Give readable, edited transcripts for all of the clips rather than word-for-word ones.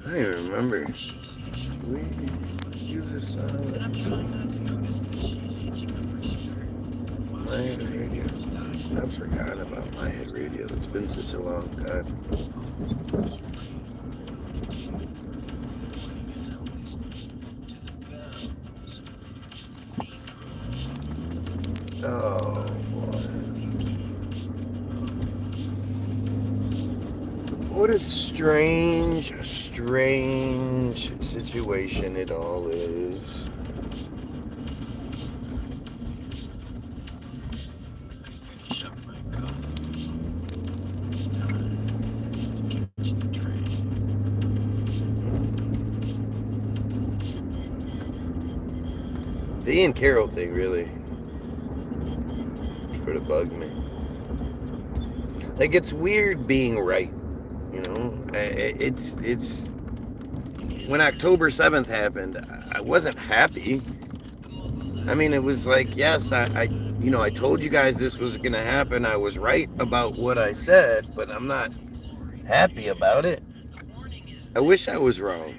I don't even remember. We do this on My Head Radio. I forgot about My Head Radio. It's been such a long time. Oh boy. What a strange situation it all is. The Ian Carroll thing really sort of bugged me. Like, it's weird being right, you know? It's when October 7th happened, I wasn't happy. I mean, it was like, yes, I told you guys this was going to happen. I was right about what I said, but I'm not happy about it. I wish I was wrong.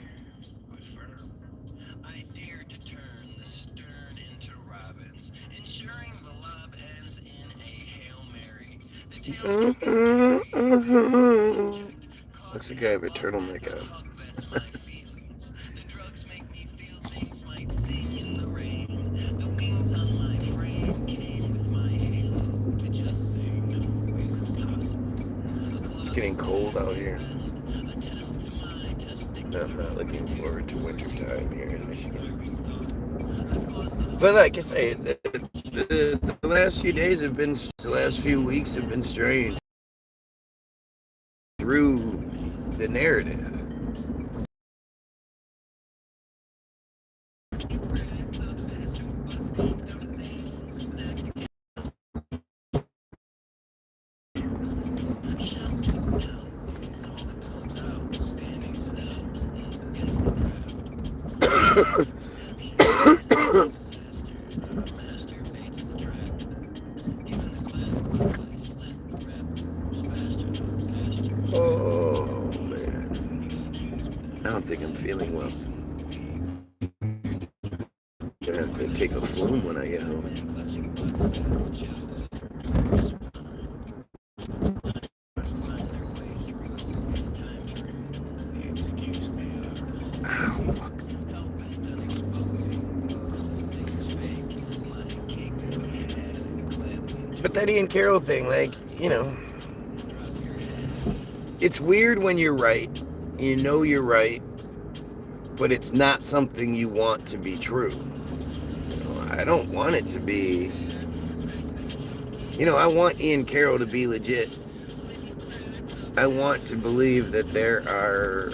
Looks like I have a turtleneck on. It's getting cold out here. I'm not looking forward to winter time here in Michigan. But like I say, the last few days have been, the last few weeks have been strange through the narrative. Oh man, I don't think I'm feeling well. Gonna have to take a flume when I get home. Ow, fuck. But that Ian Carroll thing, like, you know, it's weird when you're right. You know you're right, but it's not something you want to be true. You know, I don't want it to be. You know, I want Ian Carroll to be legit. I want to believe that there are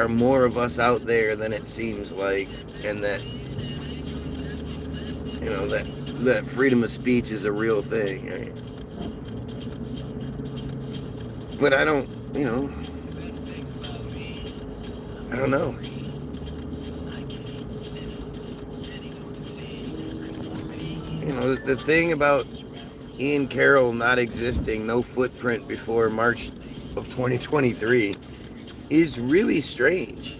more of us out there than it seems like, and that, you know, that freedom of speech is a real thing, right? But I don't, you know, I don't know. You know, the thing about Ian Carroll not existing, no footprint before March of 2023, is really strange.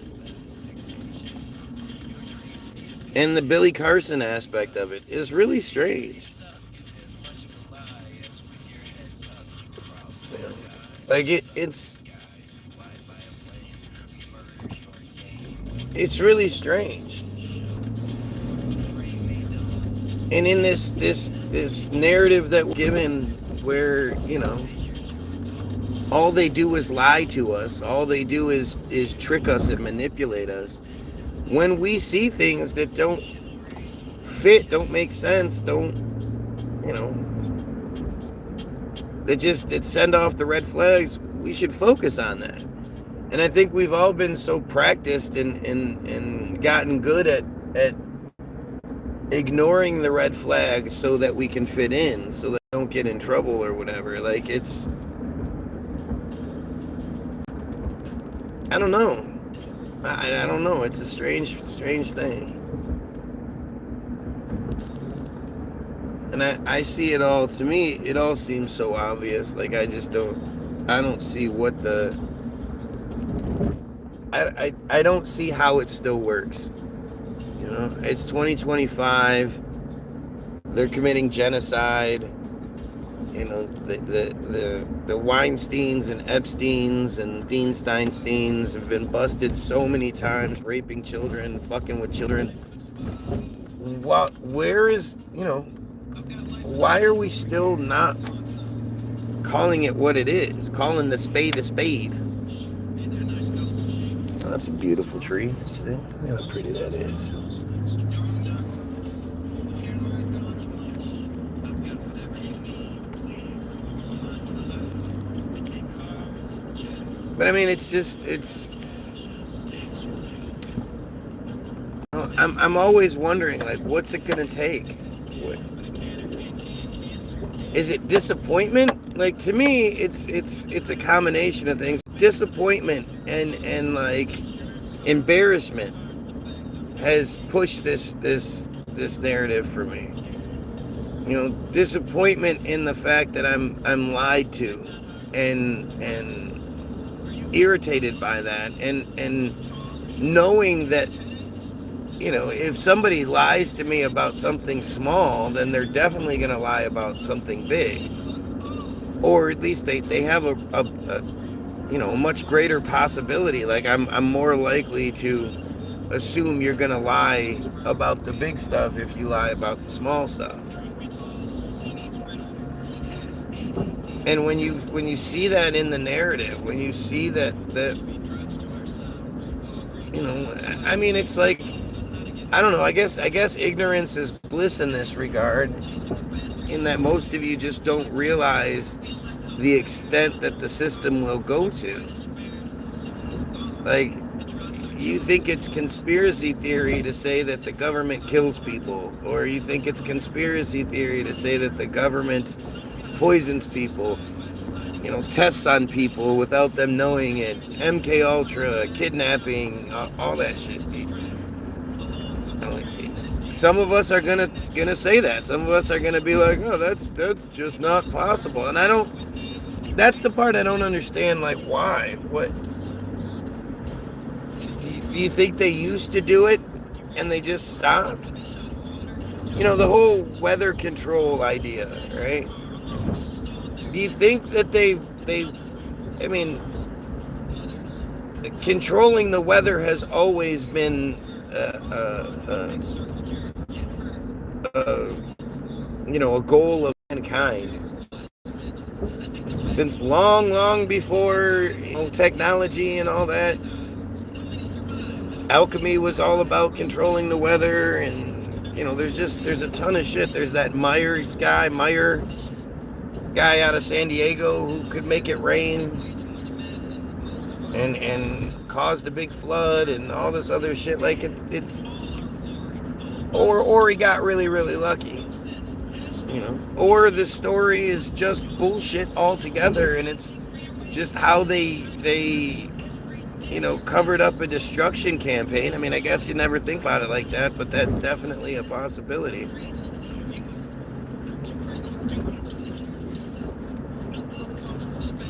And the Billy Carson aspect of it is really strange. Like it's really strange. And in this narrative that we're given, where, you know, all they do is lie to us, all they do is trick us and manipulate us. When we see things that don't fit, don't make sense, don't, you know, that send off the red flags, we should focus on that. And I think we've all been so practiced and gotten good at ignoring the red flags so that we can fit in, so that we don't get in trouble or whatever. Like, it's, I don't know. I don't know. It's a strange thing. And I see it all, to me, it all seems so obvious. Like, I don't see what the I don't see how it still works. You know, it's 2025. They're committing genocide. You know, the Weinsteins and Epsteins and Steinsteins have been busted so many times, raping children, fucking with children. Where is, you know, why are we still not calling it what it is? Calling the spade a spade. Oh, that's a beautiful tree. Look how pretty that is. But I mean, I'm always wondering, like, what's it gonna take? Is it disappointment? Like, to me, it's a combination of things. Disappointment and like embarrassment has pushed this narrative for me. You know, disappointment in the fact that I'm lied to, and irritated by that, and knowing that, you know, if somebody lies to me about something small, then they're definitely going to lie about something big, or at least they have a you know, a much greater possibility. Like, I'm more likely to assume you're going to lie about the big stuff if you lie about the small stuff. And when you see that in the narrative, when you see that you know, I mean, it's like, I don't know, I guess ignorance is bliss in this regard, in that most of you just don't realize the extent that the system will go to. Like, you think it's conspiracy theory to say that the government kills people, or you think it's conspiracy theory to say that the government poisons people, you know, tests on people without them knowing it, MK Ultra, kidnapping, all that shit. Some of us are gonna say that. Some of us are gonna be like, oh, that's just not possible. And that's the part I don't understand. Like, why? What? Do you think they used to do it and they just stopped? You know, the whole weather control idea, right? Do you think that I mean, controlling the weather has always been, you know, a goal of mankind. Since long before, you know, technology and all that, alchemy was all about controlling the weather. And, you know, there's a ton of shit. There's that Meyer guy out of San Diego who could make it rain and caused a big flood and all this other shit. Like, it's or he got really lucky, you know, or the story is just bullshit altogether, and it's just how they you know, covered up a destruction campaign. I mean, I guess you never think about it like that, but that's definitely a possibility.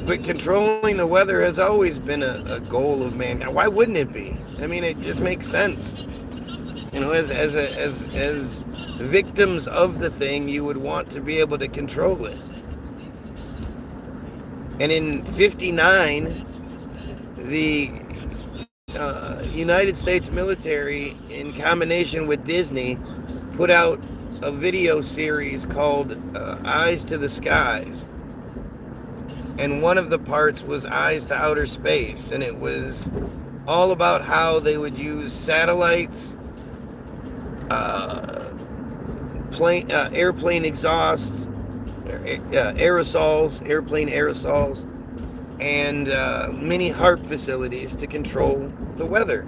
But controlling the weather has always been a goal of mankind. Why wouldn't it be? I mean, it just makes sense. You know, as victims of the thing, you would want to be able to control it. And in '59, the United States military, in combination with Disney, put out a video series called Eyes to the Skies. And one of the parts was Eyes to Outer Space, and it was all about how they would use satellites, airplane exhausts, airplane aerosols, and mini HARP facilities to control the weather.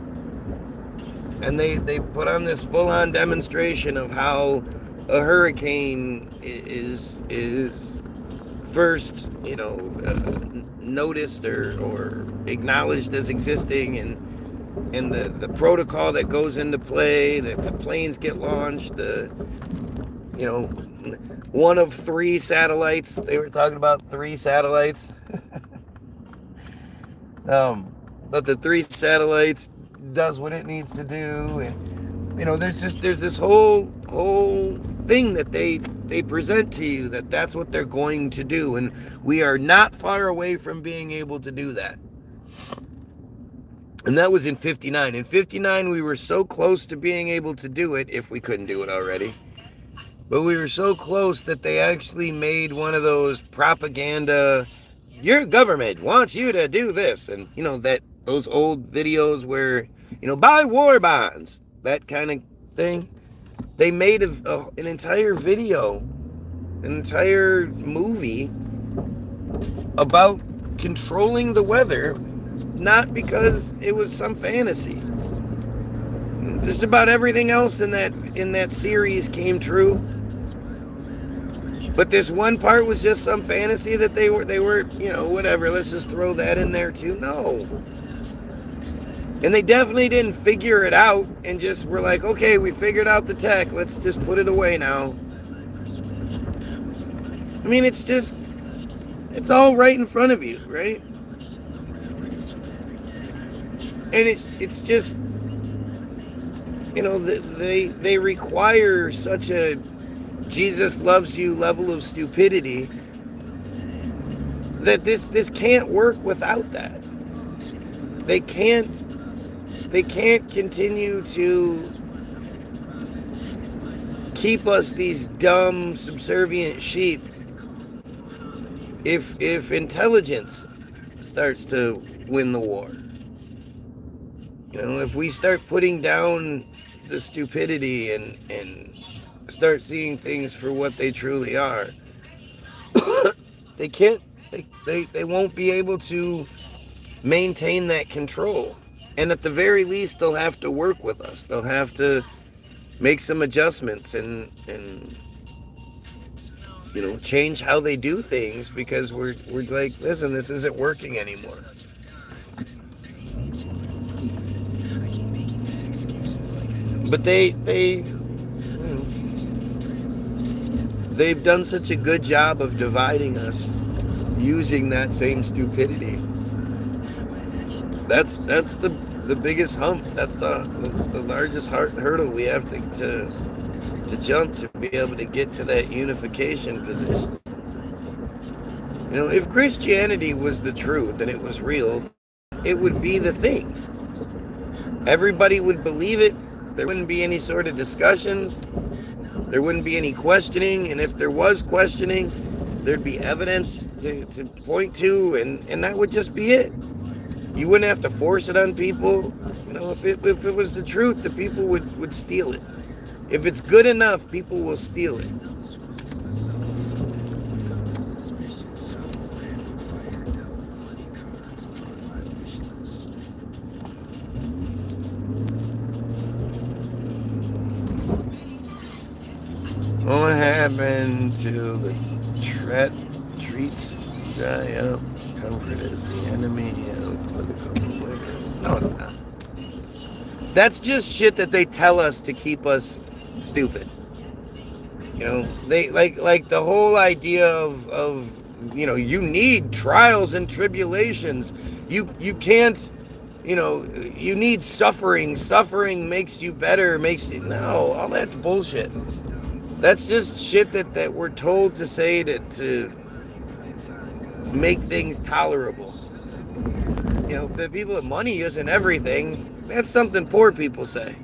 And they put on this full-on demonstration of how a hurricane is first, you know, noticed or acknowledged as existing, and the protocol that goes into play. The planes get launched. You know, one of 3 satellites. They were talking about 3 satellites. But the 3 satellites does what it needs to do, and there's this whole thing that they present to you that's what they're going to do, and we are not far away from being able to do that. And that was in 59. In 59, we were so close to being able to do it, if we couldn't do it already. But we were so close that they actually made one of those propaganda, your government wants you to do this. And, those old videos where, buy war bonds, that kind of thing. They made an entire video, an entire movie about controlling the weather, not because it was some fantasy. Just about everything else in that series came true. But this one part was just some fantasy that they were, whatever, let's just throw that in there too. No. And they definitely didn't figure it out and just were like, okay, we figured out the tech, let's just put it away now. I mean, it's all right in front of you, right? And it's just, they require such a Jesus loves you level of stupidity that this can't work without that. They can't continue to keep us these dumb, subservient sheep if intelligence starts to win the war. If we start putting down the stupidity and start seeing things for what they truly are, they won't be able to maintain that control. And at the very least, they'll have to work with us. They'll have to make some adjustments and change how they do things, because we're like, listen, this isn't working anymore. But they've done such a good job of dividing us using that same stupidity. That's the biggest hump. That's the largest hurdle we have to jump to be able to get to that unification position. If Christianity was the truth and it was real, it would be the thing. Everybody would believe it. There wouldn't be any sort of discussions. There wouldn't be any questioning. And if there was questioning, there'd be evidence to point to, and that would just be it. You wouldn't have to force it on people. If it was the truth, the people would steal it. If it's good enough, people will steal it. What happened to the treats dry up? Comfort is the enemy of political awareness. No, it's not. That's just shit that they tell us to keep us stupid. They like the whole idea of you need trials and tribulations. You can't, you need suffering. Suffering makes you better, no, all that's bullshit. That's just shit that we're told to say to make things tolerable. The people with money isn't everything. That's something poor people say.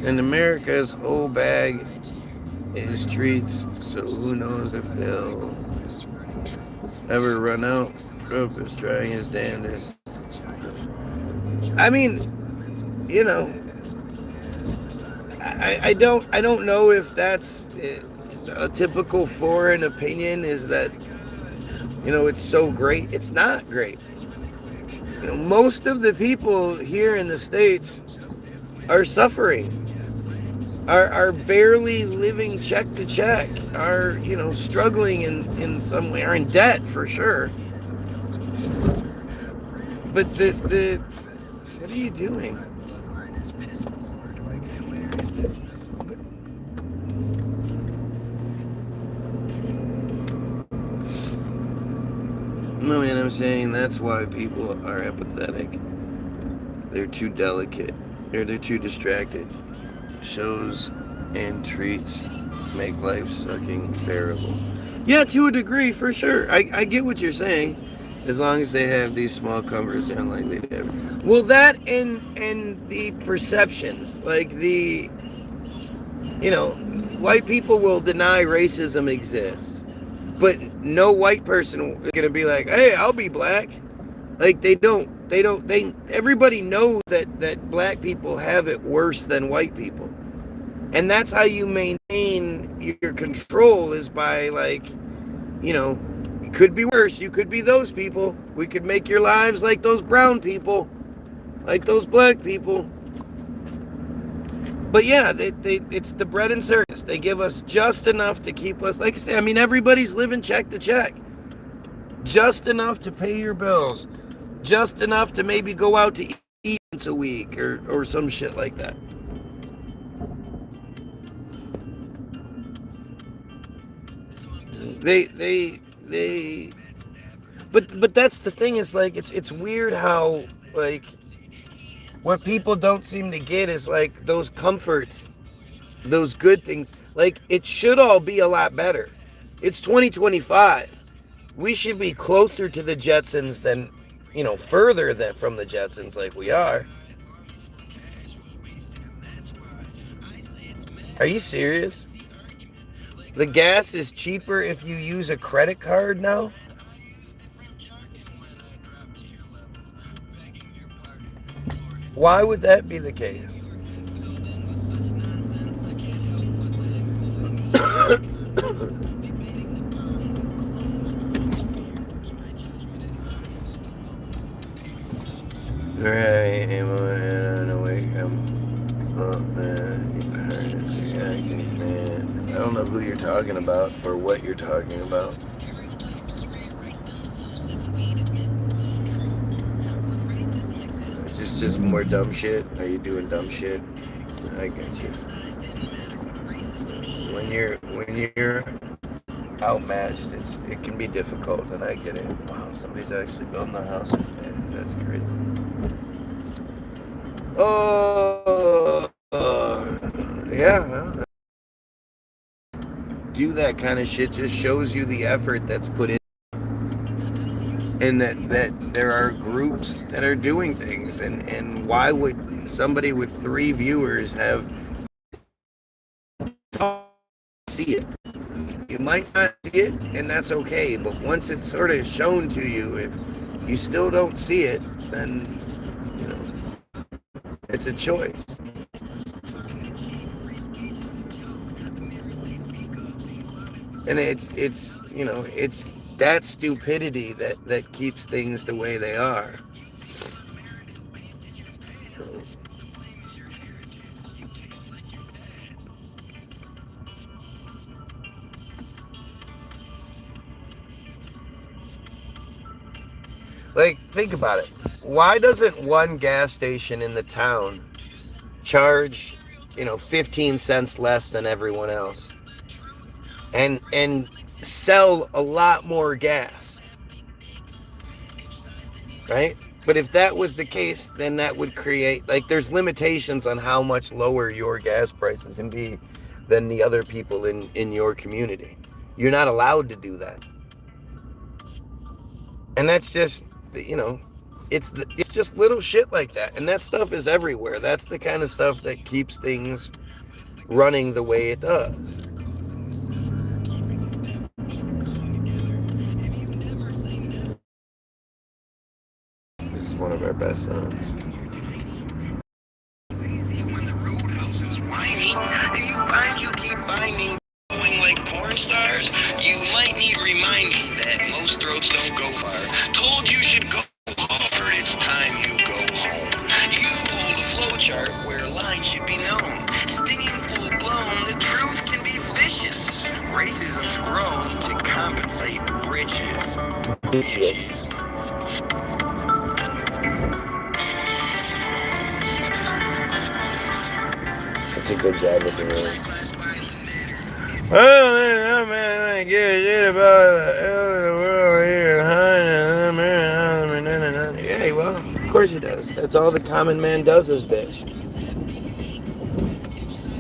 And America's whole bag is treats, so who knows if they'll ever run out. Trump is trying his damnedest. I mean, I don't know if that's a typical foreign opinion, is that it's so great. It's not great. Most of the people here in the States are suffering, are barely living check to check, are struggling in some way, are in debt for sure. But what are you doing? No, man, I'm saying that's why people are apathetic. They're too delicate. They're too distracted. Shows and treats make life sucking bearable. Yeah, to a degree, for sure. I get what you're saying. As long as they have these small comforts, they're unlikely to have. Well, that and the perceptions, like white people will deny racism exists, but no white person is gonna be like, "Hey, I'll be black." Like they don't. Everybody knows that black people have it worse than white people. And that's how you maintain your control, is by, like, it could be worse. You could be those people. We could make your lives like those brown people, like those black people. But yeah, it's the bread and circus. They give us just enough to keep us, like I say, I mean, everybody's living check to check. Just enough to pay your bills. Just enough to maybe go out to eat once a week or some shit like that. But that's the thing, is like it's weird how, like, what people don't seem to get is, like, those comforts, those good things. Like, it should all be a lot better. It's 2025. We should be closer to the Jetsons than, further from the Jetsons, like we are. Are you serious? The gas is cheaper if you use a credit card now? Why would that be the case? Right, man. I don't know who you're talking about or what you're talking about. It's just more dumb shit. Are you doing dumb shit? I get you. When you're outmatched, it can be difficult, and I get it. Wow, somebody's actually building a house. That's crazy. Yeah, well, do that kind of shit just shows you the effort that's put in, and that there are groups that are doing things, and why would somebody with 3 viewers have see it? You might not see it, and that's okay, but once it's sort of shown to you, if you still don't see it, then it's a choice. And it's that stupidity that keeps things the way they are. Like, think about it. Why doesn't one gas station in the town charge, 15 cents less than everyone else, and sell a lot more gas? Right? But if that was the case, then that would create, like, there's limitations on how much lower your gas prices can be than the other people in your community. You're not allowed to do that. And that's just, it's just little shit like that. And that stuff is everywhere. That's the kind of stuff that keeps things running the way it does. This is one of our best songs. When the roadhouse is whining, and you find you keep finding going like porn stars, you might need reminding that most throats don't go far. Told you should go hard, it's time you go home. You hold a flowchart where lines should be known. Stinging full blown, the truth can be vicious. Racism's grown to compensate britches. Bitches. Such a good job with the words. Oh man, I give a shit about the world here, honey. course he does. That's all the common man does is bitch.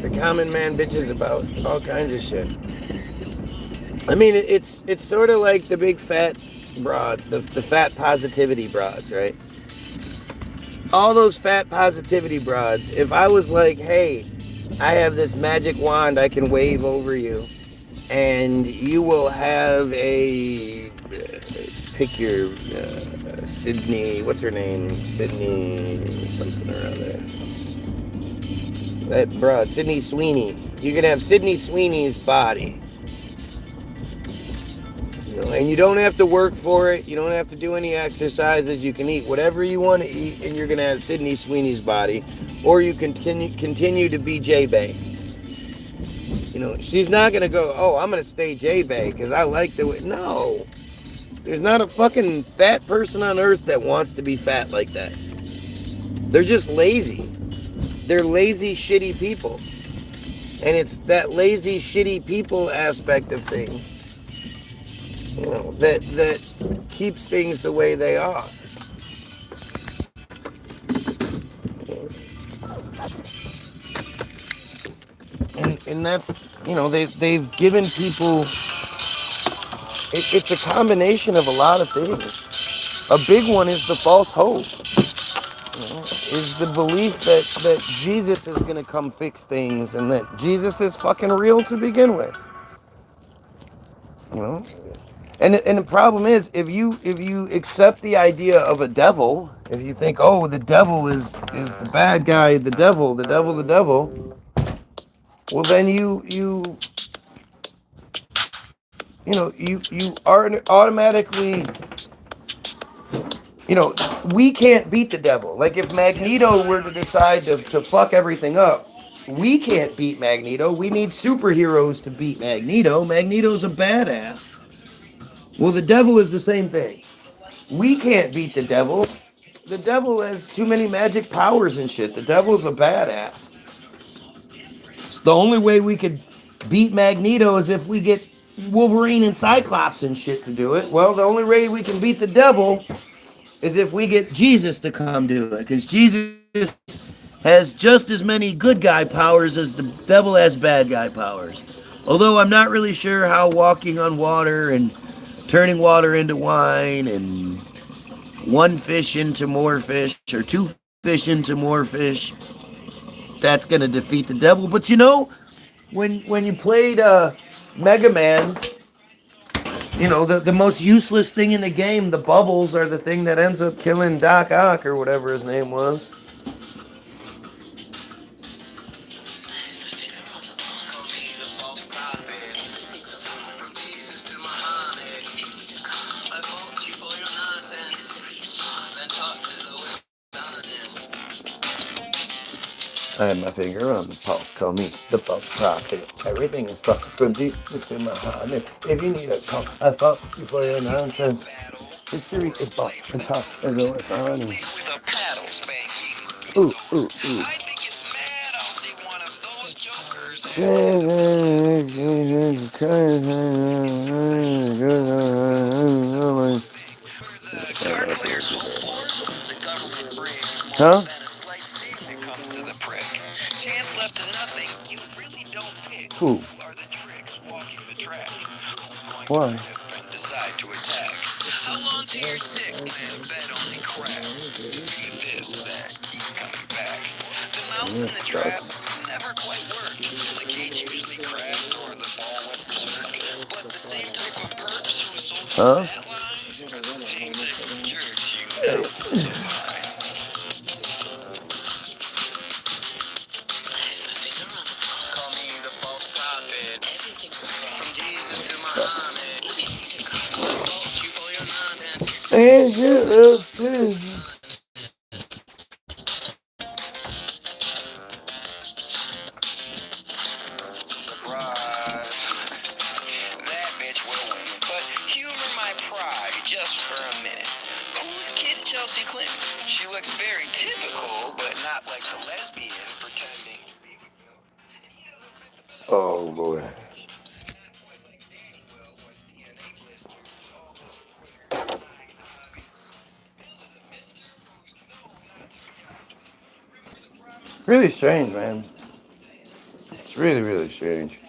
The common man bitches about all kinds of shit. I mean, it's sort of like the big fat broads, the fat positivity broads, right? All those fat positivity broads. If I was like, hey, I have this magic wand I can wave over you, and you will have a pick your Sydney. What's her name? Sydney something or other. That broad, Sydney Sweeney. You can have Sydney Sweeney's body. And you don't have to work for it. You don't have to do any exercises. You can eat whatever you want to eat, and you're going to have Sydney Sweeney's body. Or you can continue to be J-Bay. She's not going to go, oh, I'm going to stay J-Bay because I like the way. No. There's not a fucking fat person on earth that wants to be fat like that. They're just lazy. They're lazy, shitty people. And it's that lazy, shitty people aspect of things that keeps things the way they are. And that's, they've given people, it's a combination of a lot of things. A big one is the false hope. Is the belief that Jesus is going to come fix things and that Jesus is fucking real to begin with. And the problem is, if you accept the idea of a devil, if you think, oh, the devil is the bad guy, the devil, well then you are automatically, we can't beat the devil. Like if Magneto were to decide to fuck everything up, we can't beat Magneto. We need superheroes to beat Magneto. Magneto's a badass. Well, the devil is the same thing. We can't beat the devil. The devil has too many magic powers and shit. The devil's a badass. So the only way we could beat Magneto is if we get Wolverine and Cyclops and shit to do it. Well, the only way we can beat the devil is if we get Jesus to come do it. Because Jesus has just as many good guy powers as the devil has bad guy powers. Although I'm not really sure how walking on water and turning water into wine and one fish into more fish or two fish into more fish, that's going to defeat the devil. But when you played Mega Man, the most useless thing in the game, the bubbles, are the thing that ends up killing Doc Ock or whatever his name was. I had my finger on the pulse. Call me the pulse prophet. Everything is fucking from deep into my heart. If you need a call, I fought you for your nonsense. History is bought and taught as though it's on. Ooh, ooh, ooh. I think it's mad. I'll see one of those jokers. Huh? Who? Why? Decide to attack. How long till you're sick, man? Bet only crap. This, that keeps coming back. The mouse in the trap never quite worked. The cage usually cracked or the ball went berserk. But the same type of perps who sold that line are the same type of jerks you know so high. Call me the false prophet. From Jesus to Muhammad. Fault you for your nonsense. And you surprise. That bitch will win. But humor my pride just for a minute. Whose kid's Chelsea Clinton? She looks very typical, but not like the lesbian pretending to be. Oh boy. Really strange, man. It's really, really strange.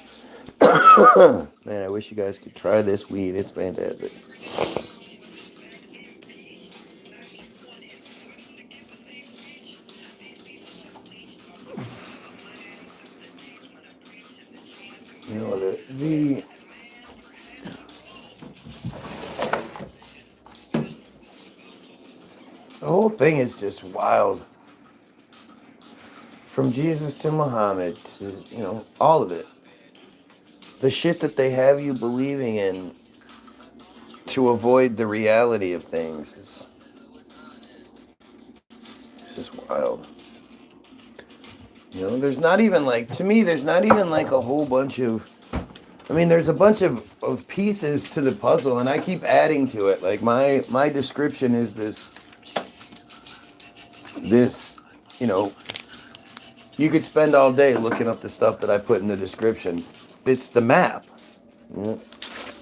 Man, I wish you guys could try this weed. It's fantastic. You know, the whole thing is just wild. From Jesus to Muhammad to, you know, all of it. The shit that they have you believing in to avoid the reality of things. It's just wild. You know, there's not even like, to me, there's not even like a whole bunch of, I mean, there's a bunch of pieces to the puzzle, and I keep adding to it. Like my description is this, you know, you could spend all day looking up the stuff that I put in the description. It's the map. You know?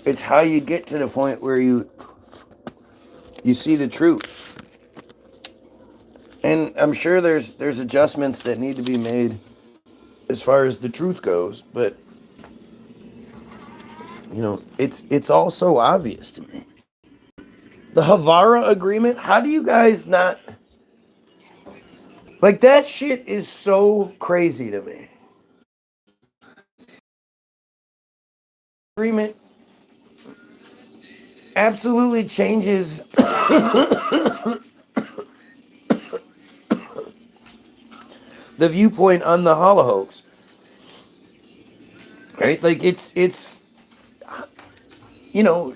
It's how you get to the point where you see the truth. And I'm sure there's adjustments that need to be made as far as the truth goes, but you know, it's all so obvious to me. The Havara agreement, how do you guys not, like, that shit is so crazy to me. Agreement absolutely changes the viewpoint on the Holocaust. Right? Like, it's you know,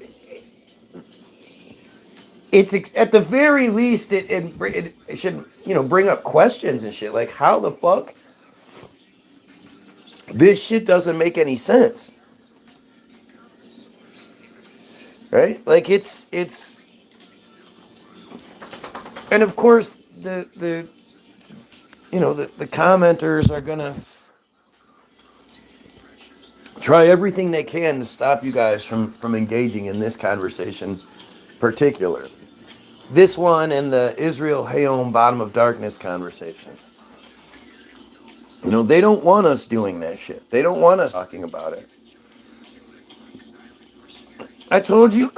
it's at the very least it should, you know, bring up questions and shit. Like, how the fuck this shit doesn't make any sense. Right? Like, it's and of course the you know, the commenters are gonna try everything they can to stop you guys from engaging in this conversation, particularly this one and the Israel Hayom bottom of darkness conversation. You know, they don't want us doing that shit. They don't want us talking about it. I told you.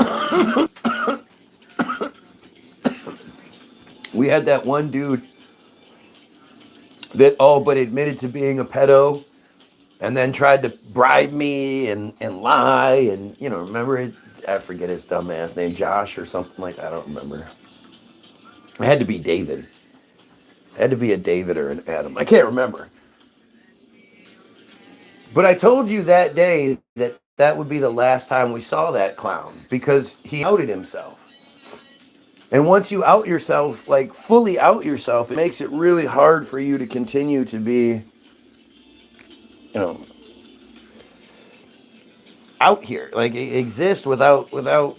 We had that one dude that but admitted to being a pedo and then tried to bribe me and lie, and, you know, remember it? I forget his dumb ass name, Josh or something like that. I don't remember. It had to be David. It had to be a David or an Adam. I can't remember. But I told you that day that would be the last time we saw that clown, because he outed himself. And once you out yourself, like fully out yourself, it makes it really hard for you to continue to be, you know, out here, like exist without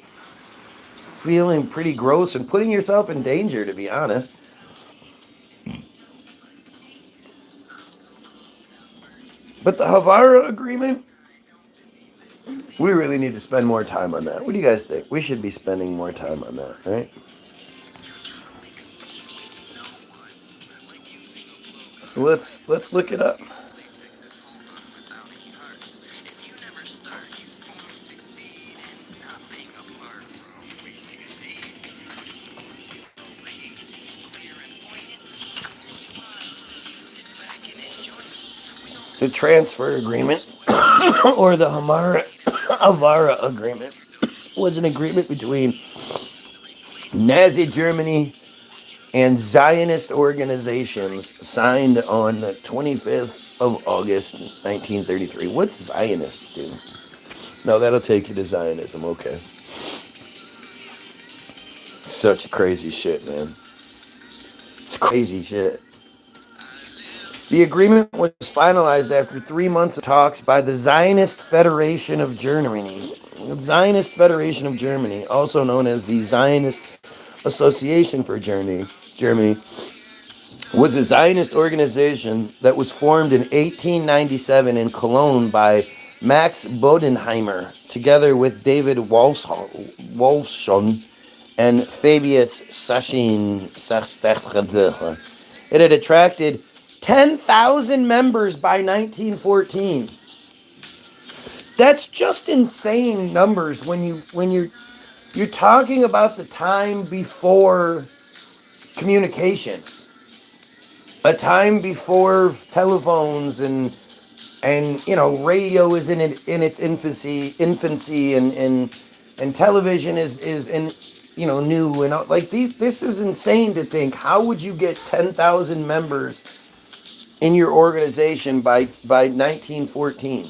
feeling pretty gross and putting yourself in danger, to be honest. But the Havara agreement, we really need to spend more time on that. What do you guys think? We should be spending more time on that, right? So let's look it up. The transfer agreement, or the Havara agreement, was an agreement between Nazi Germany and Zionist organizations signed on the 25th of August, 1933. What's Zionist do? No, that'll take you to Zionism. Okay. Such crazy shit, man. It's crazy shit. The agreement was finalized after 3 months of talks by the Zionist Federation of Germany. The Zionist Federation of Germany, also known as the Zionist Association for Germany, was a Zionist organization that was formed in 1897 in Cologne by Max Bodenheimer, together with David Wolfson and Fabius Sachin. It had attracted 10,000 members by 1914. That's just insane numbers when you're talking about the time before communication, a time before telephones and radio is in its infancy and television is in new and like this is insane to think. How would you get 10,000 members in your organization by 1914,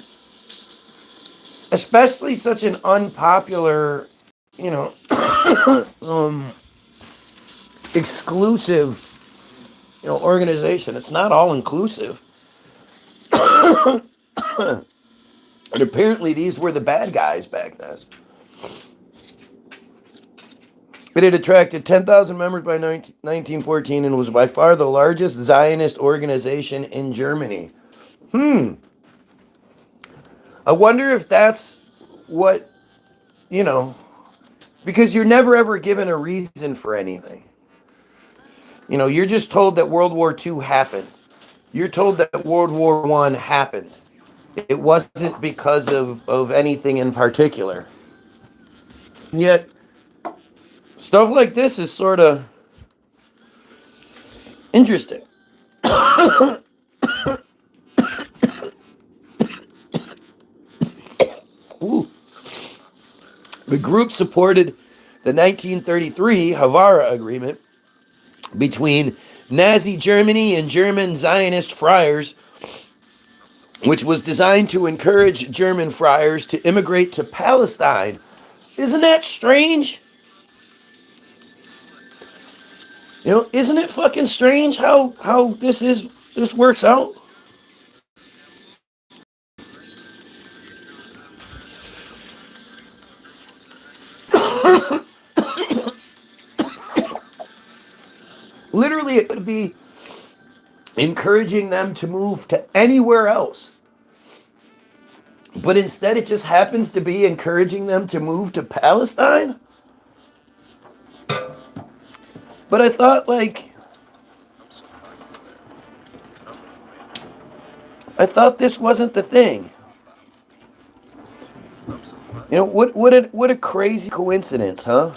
especially such an unpopular you know exclusive organization. It's not all inclusive. And apparently these were the bad guys back then. It had attracted 10,000 members by 1914 and was by far the largest Zionist organization in Germany. I wonder if that's what, because you're never ever given a reason for anything. You're just told that World War II happened. You're told that World War I happened. It wasn't because of anything in particular. And yet, stuff like this is sort of interesting. Ooh. The group supported the 1933 Havara Agreement between Nazi Germany and German Zionist friars, which was designed to encourage German friars to immigrate to Palestine. Isn't that strange? Isn't it fucking strange how this works out? Literally, it could be encouraging them to move to anywhere else. But instead, it just happens to be encouraging them to move to Palestine? But I thought, this wasn't the thing. What a crazy coincidence, huh?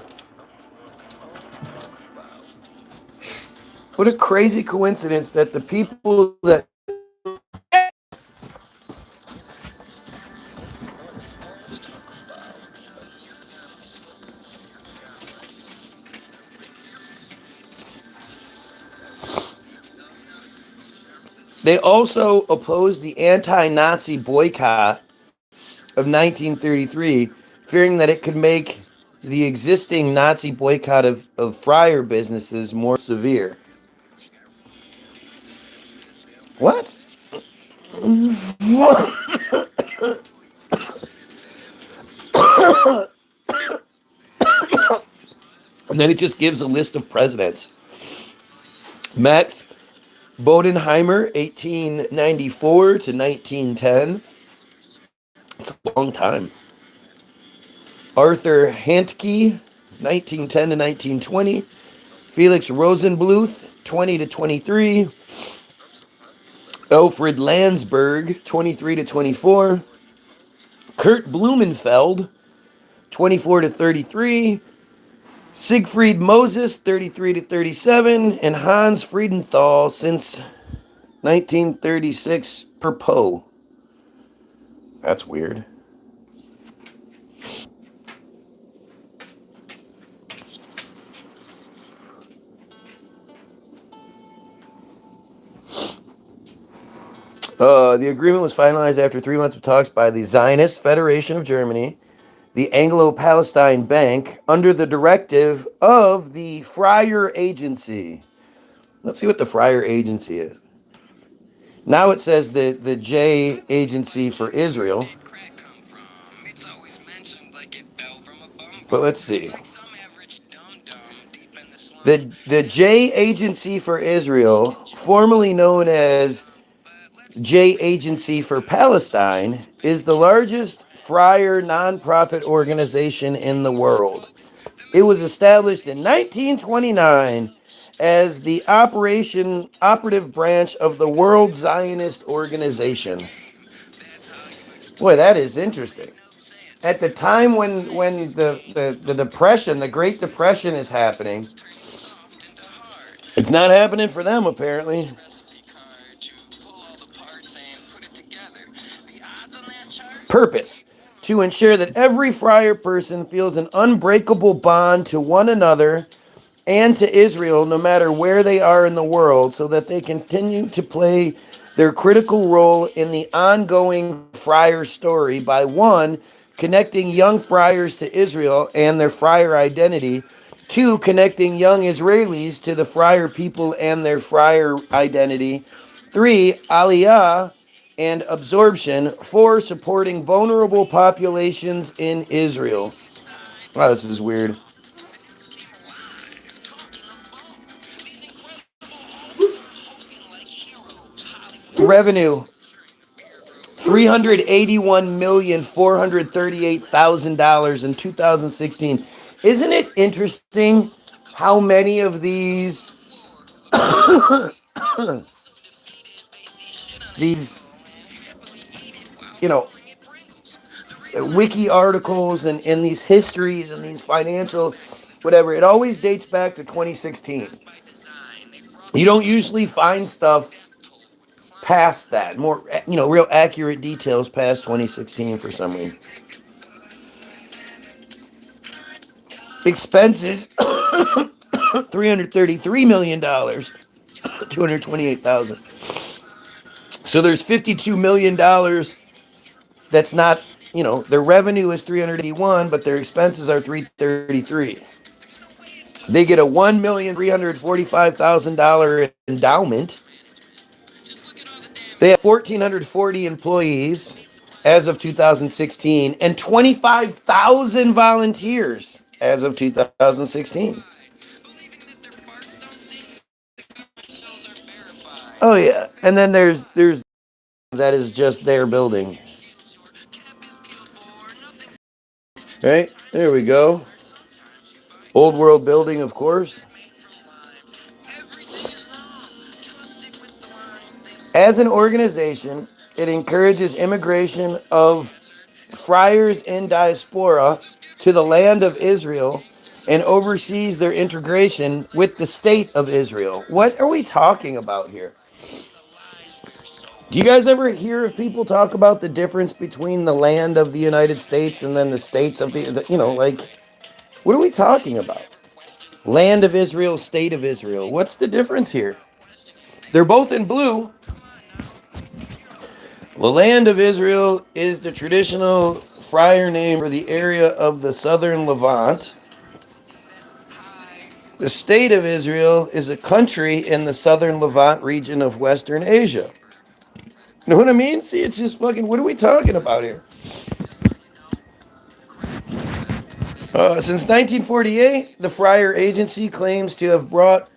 What a crazy coincidence that the people that they also opposed the anti-Nazi boycott of 1933, fearing that it could make the existing Nazi boycott of friar businesses more severe. What? And then it just gives a list of presidents. Max Bodenheimer, 1894 to 1910. It's a long time. Arthur Handke, 1910 to 1920. Felix Rosenbluth, 20 to 23. Alfred Landsberg, 23 to 24. Kurt Blumenfeld, 24 to 33. Siegfried Moses, 33 to 37. And Hans Friedenthal, since 1936, per Poe. That's weird. The agreement was finalized after 3 months of talks by the Zionist Federation of Germany, the Anglo-Palestine Bank, under the directive of the Friar Agency. Let's see what the Friar Agency is. Now it says the J Agency for Israel. But let's see. The J Agency for Israel, formerly known as J Agency for Palestine, is the largest friar nonprofit organization in the world. It was established in 1929 as the operative branch of the World Zionist Organization. Boy, that is interesting. At the time when the Depression, the Great Depression is happening, it's not happening for them, apparently. Purpose: to ensure that every friar person feels an unbreakable bond to one another and to Israel, no matter where they are in the world, so that they continue to play their critical role in the ongoing friar story by one, connecting young friars to Israel and their friar identity, two, connecting young Israelis to the friar people and their friar identity, three, aliyah and absorption, four, supporting vulnerable populations in Israel. Wow, this is weird. Revenue: $381,438,000 in 2016. Isn't it interesting how many of these you know wiki articles and these histories and these financial whatever, it always dates back to 2016. You don't usually find stuff past that, more real accurate details past 2016 for some reason. Expenses: $333 million, 228,000. So there's $52 million that's not, their revenue is 381, but their expenses are 333. They get a $1,345,000 endowment. They have 1,440 employees as of 2016 and 25,000 volunteers as of 2016. Oh yeah, and then there's that is just their building. Right, there we go. Old World building, of course. As an organization, it encourages immigration of friars in diaspora to the land of Israel and oversees their integration with the state of Israel. What are we talking about here? Do you guys ever hear of people talk about the difference between the land of the United States and then the states of what are we talking about? Land of Israel, state of Israel. What's the difference here? They're both in blue. The land of Israel is the traditional friar name for the area of the southern Levant. The state of Israel is a country in the southern Levant region of Western Asia. Know what I mean? See, it's just fucking, what are we talking about here? Since 1948, the Friar Agency claims to have brought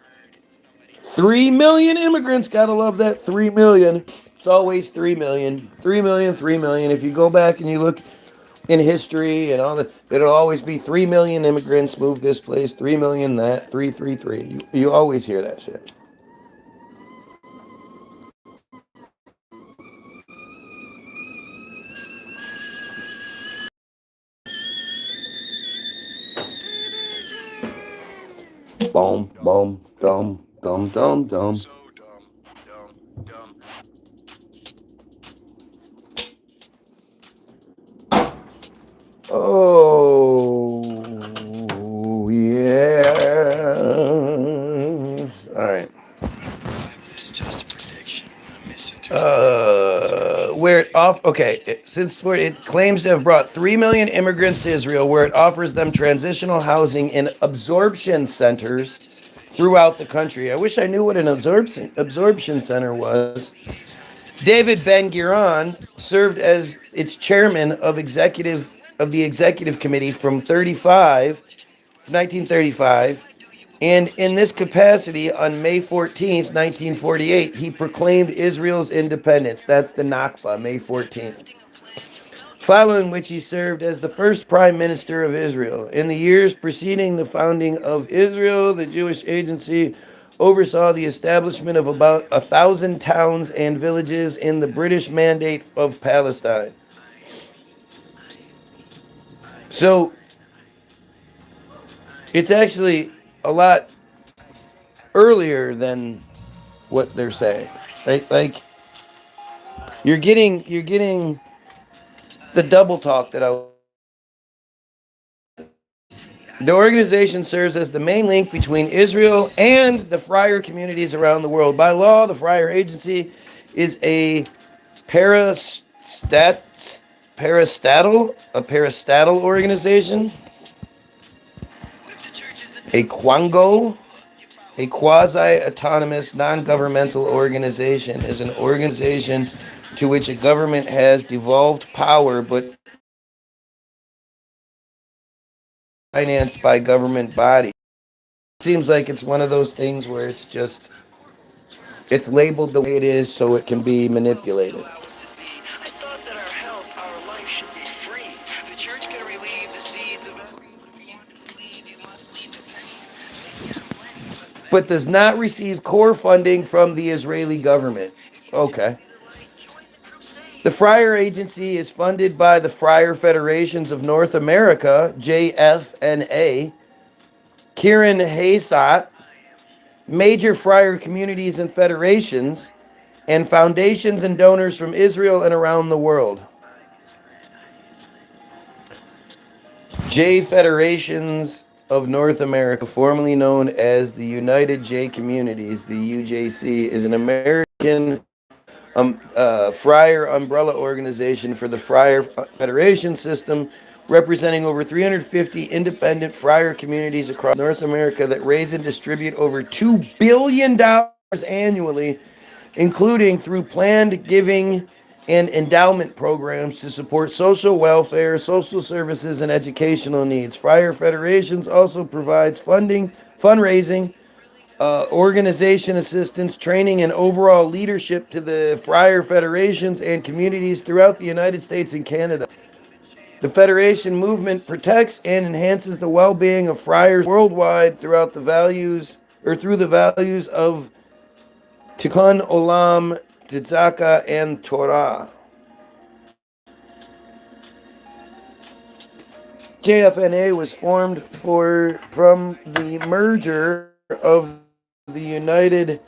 3 million immigrants. Gotta love that. 3 million. It's always 3 million. 3 million, 3 million. If you go back and you look in history and all that, it'll always be 3 million immigrants moved this place, 3 million that, 333. You always hear that shit. Boom, boom, dum, dum, dum, dum. Oh, yes. All right. Where it off? Okay, since it claims to have brought 3 million immigrants to Israel, where it offers them transitional housing in absorption centers throughout the country. I wish I knew what an absorption center was. David Ben-Gurion served as its chairman of the executive committee from 1935, and in this capacity, on May 14th, 1948, he proclaimed Israel's independence. That's the Nakba, May 14th. Following which he served as the first prime minister of Israel. In the years preceding the founding of Israel, the Jewish Agency oversaw the establishment of about 1,000 towns and villages in the British Mandate of Palestine. So it's actually a lot earlier than what they're saying. Like you're getting the double talk that I. The organization serves as the main link between Israel and the friar communities around the world. By law, the friar agency is a parastat parastatal organization, a quango, a quasi-autonomous non-governmental organization is an organization to which a government has devolved power but financed by government bodies. It seems like it's one of those things where it's labeled the way it is so it can be manipulated. But does not receive core funding from the Israeli government. Okay. The Friar Agency is funded by the Friar Federations of North America, JFNA, Kirin Haysat, major friar communities and federations, and foundations and donors from Israel and around the world. J Federations of North America, formerly known as the United J Communities, the UJC, is an American friar umbrella organization for the Friar Federation system, representing over 350 independent friar communities across North America that raise and distribute over $2 billion annually, including through planned giving and endowment programs to support social welfare, social services, and educational needs. Friar Federations also provides funding, fundraising, organization assistance, training, and overall leadership to the Friar Federations and communities throughout the United States and Canada. The Federation movement protects and enhances the well-being of friars worldwide through the values of Tikkun Olam, Tzedakah, and Torah. JFNA was formed from the merger of the United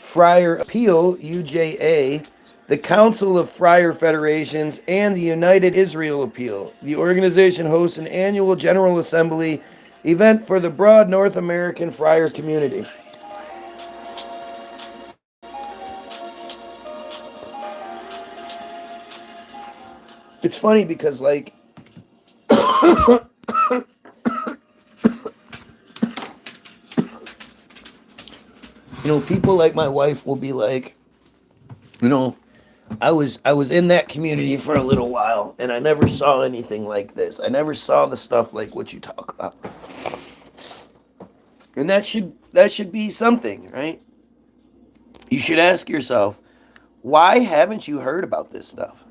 Friar Appeal, UJA, the Council of Friar Federations, and the United Israel Appeal. The organization hosts an annual General Assembly event for the broad North American friar community. It's funny because, like, people like my wife will be like, I was in that community for a little while and I never saw anything like this. I never saw the stuff like what you talk about. And that should be something, right? You should ask yourself, why haven't you heard about this stuff?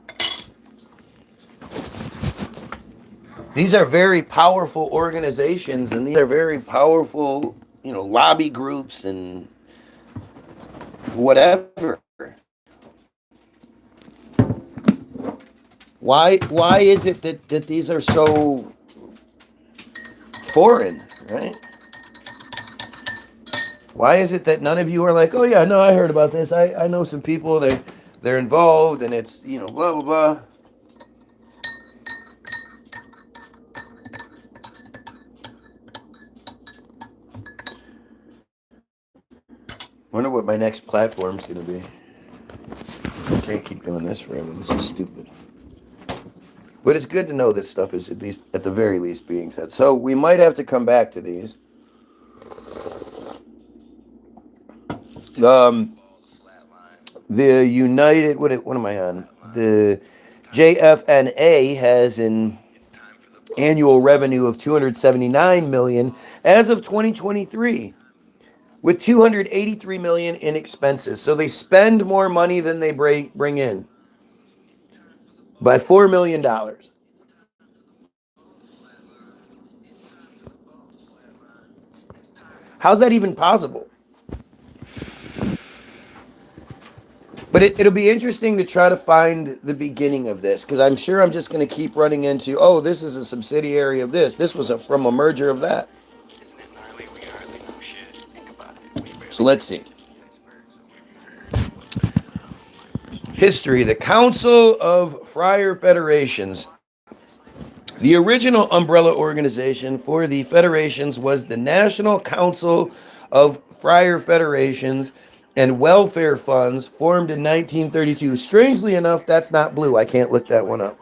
These are very powerful organizations and these are very powerful, lobby groups and whatever. Why is it that these are so foreign, right? Why is it that none of you are like, oh yeah, no, I heard about this. I know some people, they're involved and it's, blah, blah, blah. Wonder what my next platform's gonna be. I can't keep doing this forever. This is stupid. But it's good to know this stuff is at the very least being said. So we might have to come back to these. The United, what am I on? The JFNA has an annual revenue of $279 million as of 2023, with $283 million in expenses. So they spend more money than they bring in by $4 million. How's that even possible? But it'll be interesting to try to find the beginning of this, because I'm sure I'm just going to keep running into, oh, this is a subsidiary of this. This was from a merger of that. So let's see. History. The Council of Friar Federations. The original umbrella organization for the federations was the National Council of Friar Federations and Welfare Funds, formed in 1932. Strangely enough, that's not blue. I can't look that one up.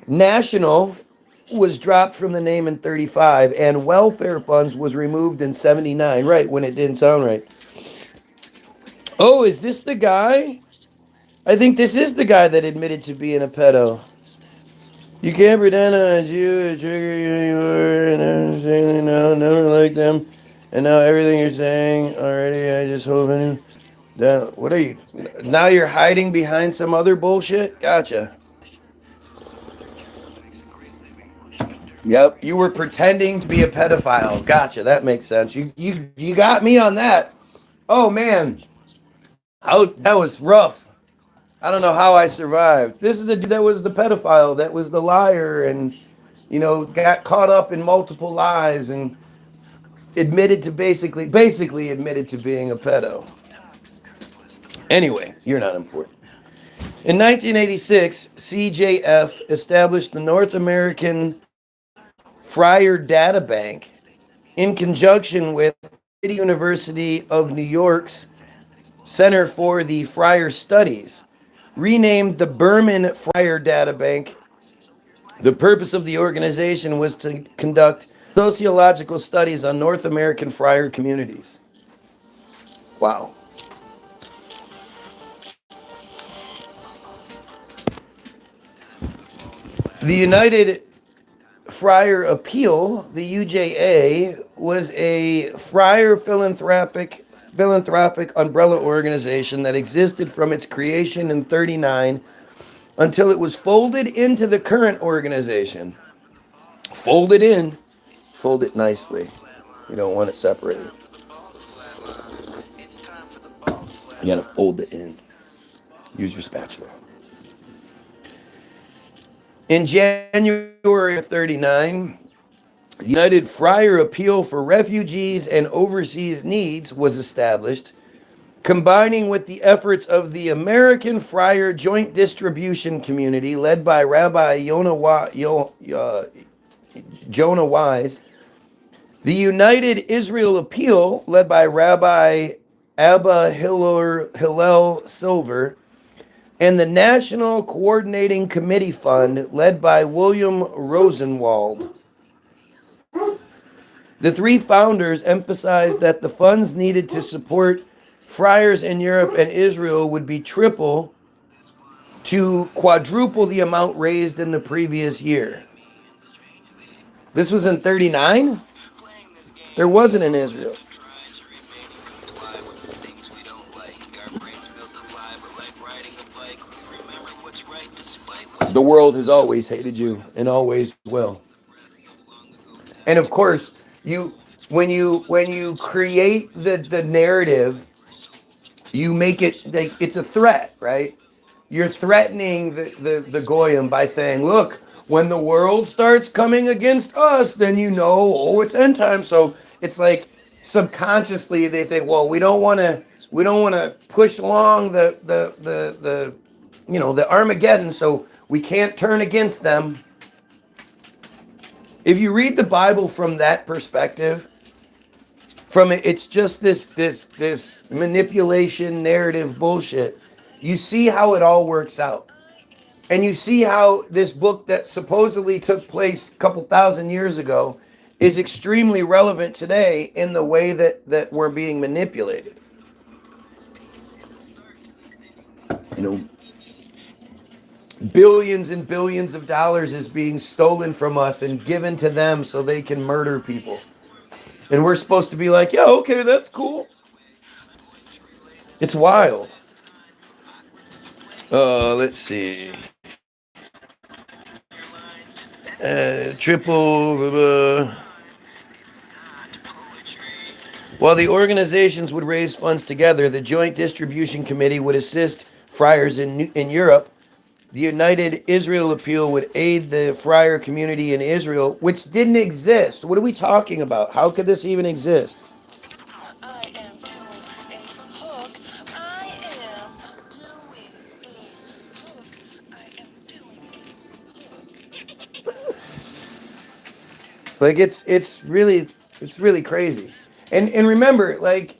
National was dropped from the name in 35, and Welfare Funds was removed in 79, right, when it didn't sound right. Oh, is this the guy? I think this is the guy that admitted to being a pedo. You can't pretend on you, trigger you anymore, and I'm saying now, never like them. And now everything you're saying already, I just hope I knew. What are you? Now you're hiding behind some other bullshit? Gotcha. Yep, you were pretending to be a pedophile. Gotcha, that makes sense. You got me on that. Oh man, how that was rough. I don't know how I survived. This is the dude that was the pedophile, that was the liar, and got caught up in multiple lies and admitted to basically admitted to being a pedo. Anyway, you're not important. In 1986, CJF established the North American Friar Data Bank in conjunction with City University of New York's Center for the Friar Studies, renamed the Berman Friar Data Bank. The purpose of the organization was to conduct sociological studies on North American friar communities. Wow. The United Friar Appeal, the UJA, was a friar philanthropic umbrella organization that existed from its creation in 39 until it was folded into the current organization. Folded in. Fold it nicely. You don't want it separated. You gotta fold it in. Use your spatula. In January of 39, the United Friar Appeal for Refugees and Overseas Needs was established, combining with the efforts of the American Friar Joint Distribution Community, led by Rabbi Jonah Wise, the United Israel Appeal, led by Rabbi Abba Hillel Silver, and the National Coordinating Committee Fund, led by William Rosenwald. The three founders emphasized that the funds needed to support friars in Europe and Israel would be triple to quadruple the amount raised in the previous year. This was in 39? There wasn't in Israel. The world has always hated you and always will. And of course, when you create the narrative, you make it like it's a threat, right? You're threatening the goyim by saying, look, when the world starts coming against us, then oh, it's end time. So it's like subconsciously they think, well, we don't want to push along the Armageddon, so we can't turn against them. If you read the Bible from that perspective, it's just this manipulation narrative bullshit. You see how it all works out. And you see how this book that supposedly took place a couple thousand years ago is extremely relevant today in the way that we're being manipulated. Billions and billions of dollars is being stolen from us and given to them so they can murder people. And we're supposed to be like, yeah, okay, that's cool. It's wild. Let's see. Triple. While the organizations would raise funds together, the Joint Distribution Committee would assist friars in Europe. The United Israel Appeal would aid the friar community in Israel, which didn't exist. What are we talking about? How could this even exist? I am doing a hook. I am doing a hook. I am doing a hook. Like it's really crazy. And remember, like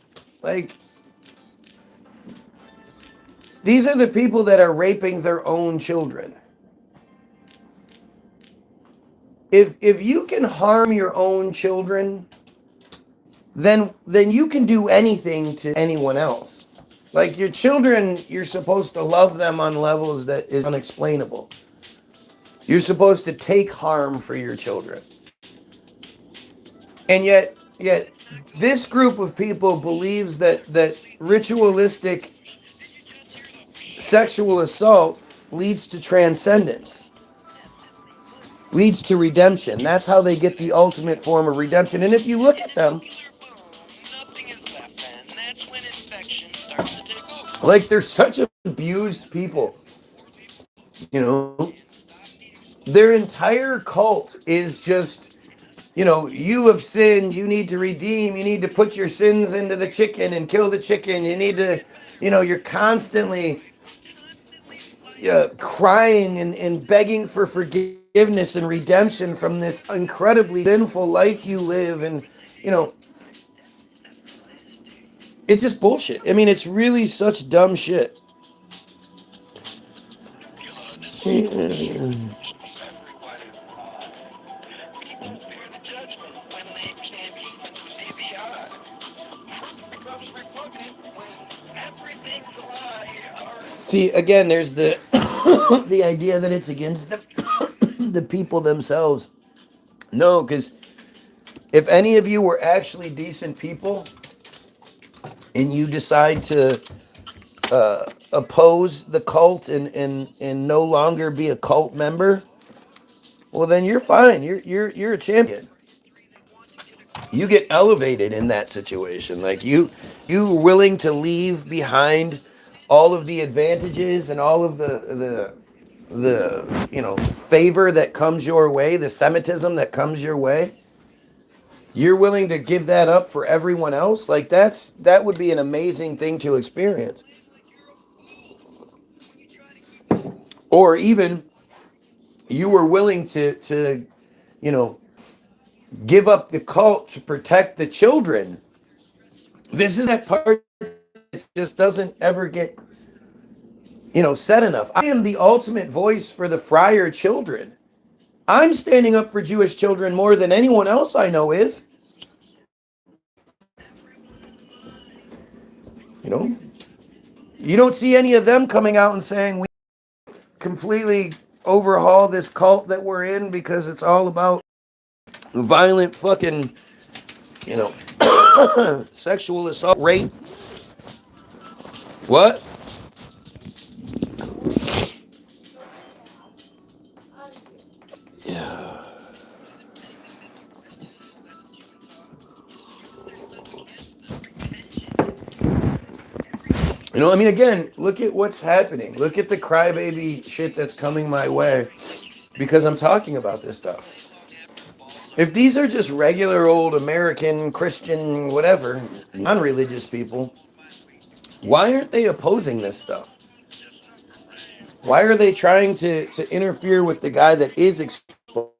these are the people that are raping their own children. If you can harm your own children, then you can do anything to anyone else. Like your children, you're supposed to love them on levels that is unexplainable. You're supposed to take harm for your children. And yet this group of people believes that ritualistic sexual assault leads to transcendence, leads to redemption. That's how they get the ultimate form of redemption. And if you look at them, like they're such abused people, you know, their entire cult is just, you know, you have sinned, you need to redeem, you need to put your sins into the chicken and kill the chicken, you need to, you know, you're constantly crying and begging for forgiveness and redemption from this incredibly sinful life you live. And, you know, it's just bullshit. I mean, it's really such dumb shit. See, again, there's the the idea that it's against the people themselves. No, because if any of you were actually decent people and you decide to oppose the cult and no longer be a cult member, well, then you're fine. You're a champion. You get elevated in that situation. Like you willing to leave behind all of the advantages and all of the you know favor that comes your way, the Semitism that comes your way. You're willing to give that up for everyone else. Like that would be an amazing thing to experience. Or even you were willing to you know give up the cult to protect the children. This is that part that just doesn't ever get, you know, said enough. I am the ultimate voice for the friar children. I'm standing up for Jewish children more than anyone else I know is. You know, you don't see any of them coming out and saying we completely overhaul this cult that we're in because it's all about violent fucking, you know, sexual assault, rape. What? Yeah. You know, I mean, again, look at what's happening. Look at the crybaby shit that's coming my way because I'm talking about this stuff. If these are just regular old American, Christian, whatever, non-religious people, why aren't they opposing this stuff? Why are they trying to interfere with the guy that is exposed?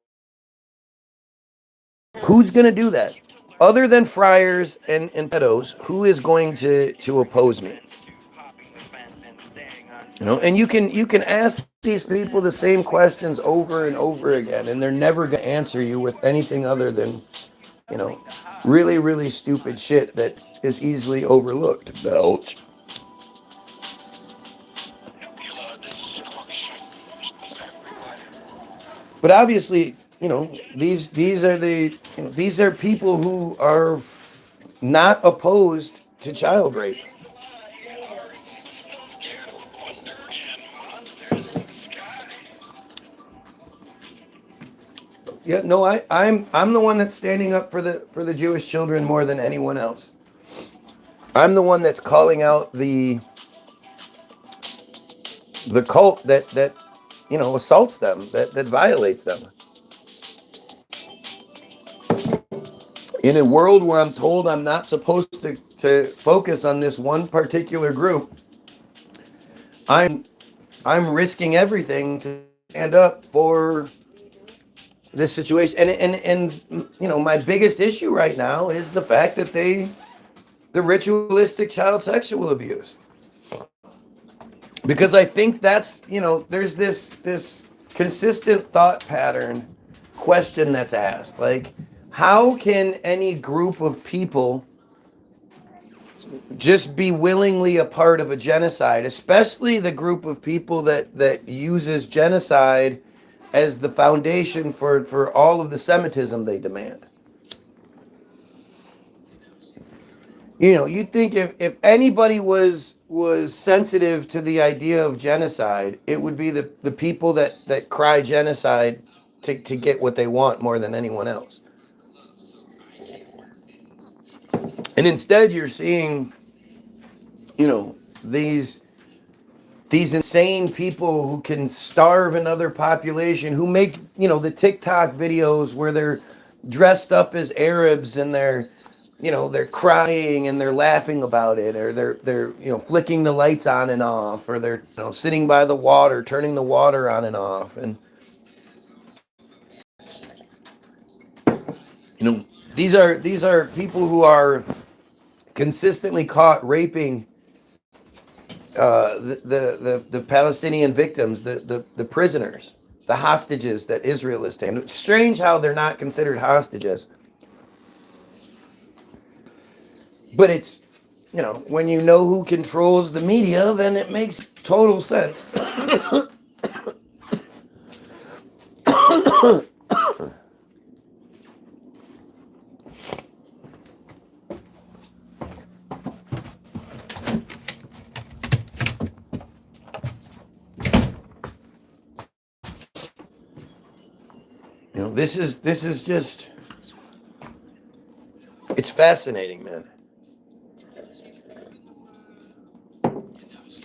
Who's going to do that? Other than friars and pedos, who is going to oppose me? You know, and you can ask these people the same questions over and over again, and they're never going to answer you with anything other than, you know, really, really stupid shit that is easily overlooked. Belch. But obviously, you know, these are the you know, these are people who are not opposed to child rape. Yeah, no, I'm the one that's standing up for the Jewish children more than anyone else. I'm the one that's calling out the cult that assaults them, that violates them. In a world where I'm told I'm not supposed to focus on this one particular group, I'm risking everything to stand up for this situation. And my biggest issue right now is the fact that the ritualistic child sexual abuse. Because I think that's, there's this consistent thought pattern question that's asked. Like, how can any group of people just be willingly a part of a genocide, especially the group of people that uses genocide as the foundation for all of the Semitism they demand? You'd think if anybody was sensitive to the idea of genocide, it would be the people that cry genocide to get what they want more than anyone else. And instead you're seeing, these insane people who can starve another population, who make, the TikTok videos where they're dressed up as Arabs and they're crying and they're laughing about it, or they're flicking the lights on and off, or they're sitting by the water, turning the water on and off, and these are people who are consistently caught raping the Palestinian victims, the prisoners, the hostages that Israel is taking. It's strange how they're not considered hostages. But it's, when you know who controls the media, then it makes total sense. This is just, it's fascinating, man.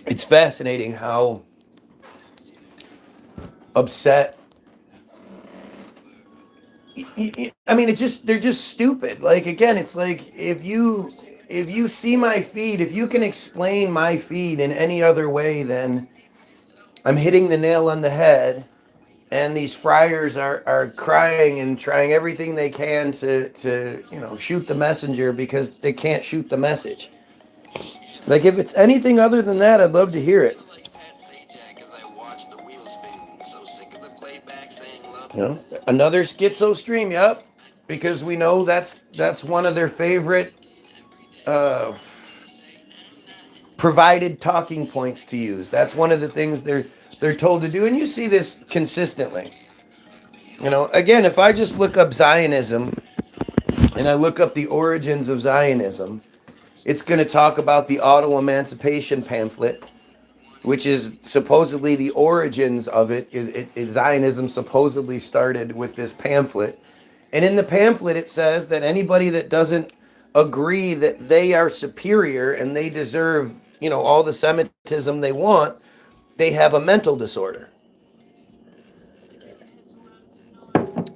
It's fascinating how upset. I mean, they're just stupid. Like, again, it's like if you see my feed, if you can explain my feed in any other way than I'm hitting the nail on the head, and these friars are crying and trying everything they can to shoot the messenger because they can't shoot the message. Like, if it's anything other than that, I'd love to hear it. Another schizo stream, yep. Because we know that's one of their favorite provided talking points to use. That's one of the things they're told to do, and you see this consistently. Again, if I just look up Zionism and I look up the origins of Zionism, it's going to talk about the auto-emancipation pamphlet, which is supposedly the origins of it. Zionism supposedly started with this pamphlet. And in the pamphlet, it says that anybody that doesn't agree that they are superior and they deserve, all the Semitism they want, they have a mental disorder.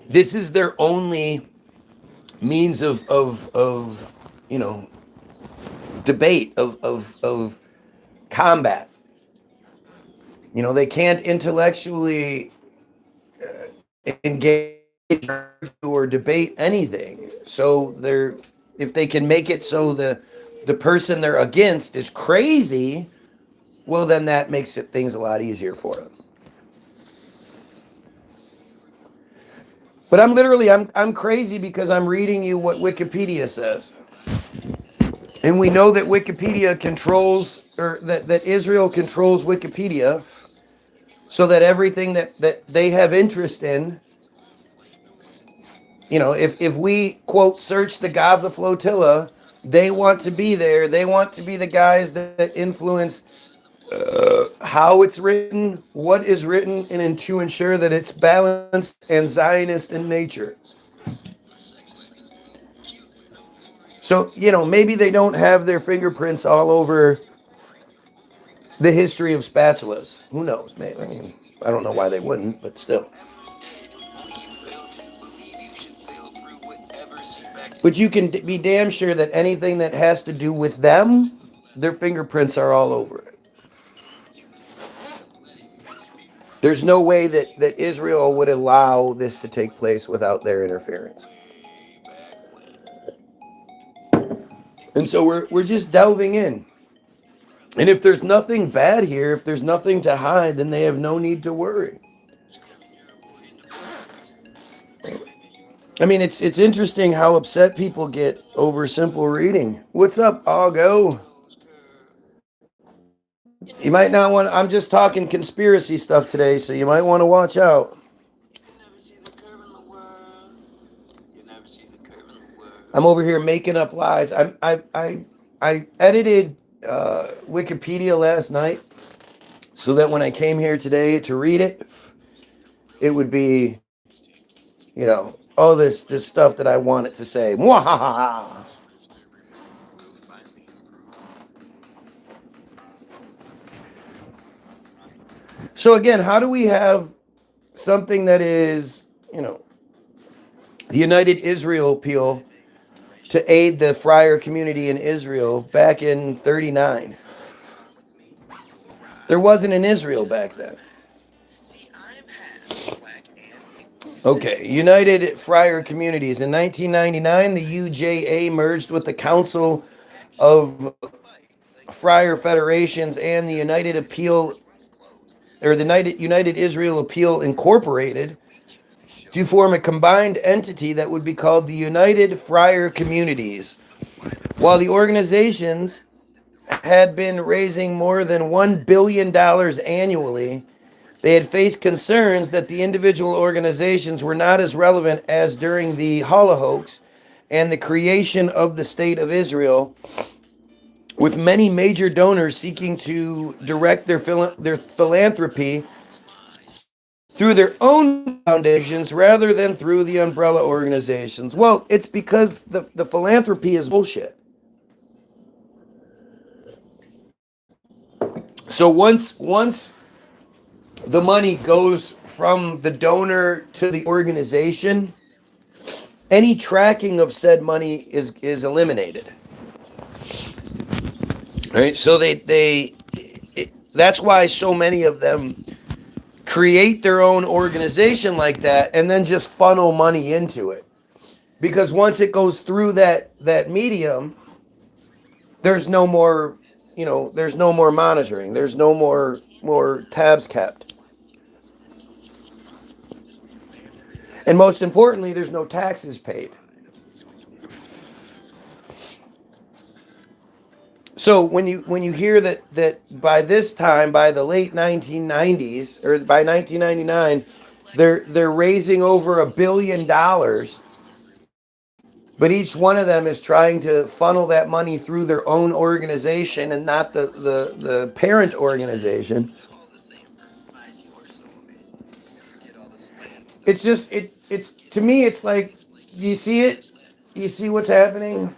This is their only means of debate, of combat. They can't intellectually engage or debate anything. So if they can make it so the person they're against is crazy, well, then that makes things a lot easier for them. But I'm crazy because I'm reading you what Wikipedia says. And we know that Wikipedia controls, or that Israel controls Wikipedia, so that everything that they have interest in, if we, quote, search the Gaza flotilla, they want to be there. They want to be the guys that influence how it's written, what is written, and to ensure that it's balanced and Zionist in nature. So, maybe they don't have their fingerprints all over the history of spatulas. Who knows? Maybe. I mean, I don't know why they wouldn't, but still. But you can be damn sure that anything that has to do with them, their fingerprints are all over it. There's no way that Israel would allow this to take place without their interference. And so we're just delving in. And if there's nothing bad here, if there's nothing to hide, then they have no need to worry. I mean, it's interesting how upset people get over simple reading. What's up, Augo? You might not want. I'm just talking conspiracy stuff today, so you might want to watch out. I'm over here making up lies. I edited Wikipedia last night so that when I came here today to read it, it would be, this stuff that I wanted to say. Mwahaha. So again, how do we have something that is, the United Israel Appeal to aid the friar community in Israel back in 39? There wasn't an Israel back then. Okay, United Friar Communities. In 1999, the UJA merged with the Council of Friar Federations and the United United Israel Appeal Incorporated to form a combined entity that would be called the United Friar Communities. While the organizations had been raising more than $1 billion annually, they had faced concerns that the individual organizations were not as relevant as during the Holocaust and the creation of the State of Israel, with many major donors seeking to direct their philanthropy through their own foundations rather than through the umbrella organizations. Well, it's because the philanthropy is bullshit. So once the money goes from the donor to the organization, any tracking of said money is eliminated. Right? So that's why so many of them create their own organization like that and then just funnel money into it. Because once it goes through that medium, there's no more, there's no more monitoring. There's no more tabs kept. And most importantly, there's no taxes paid. So when you hear that by this time, by the late 1990s or by 1999, they're raising over $1 billion, but each one of them is trying to funnel that money through their own organization and not the parent organization. It's just it's to me it's like, do you see it? You see what's happening?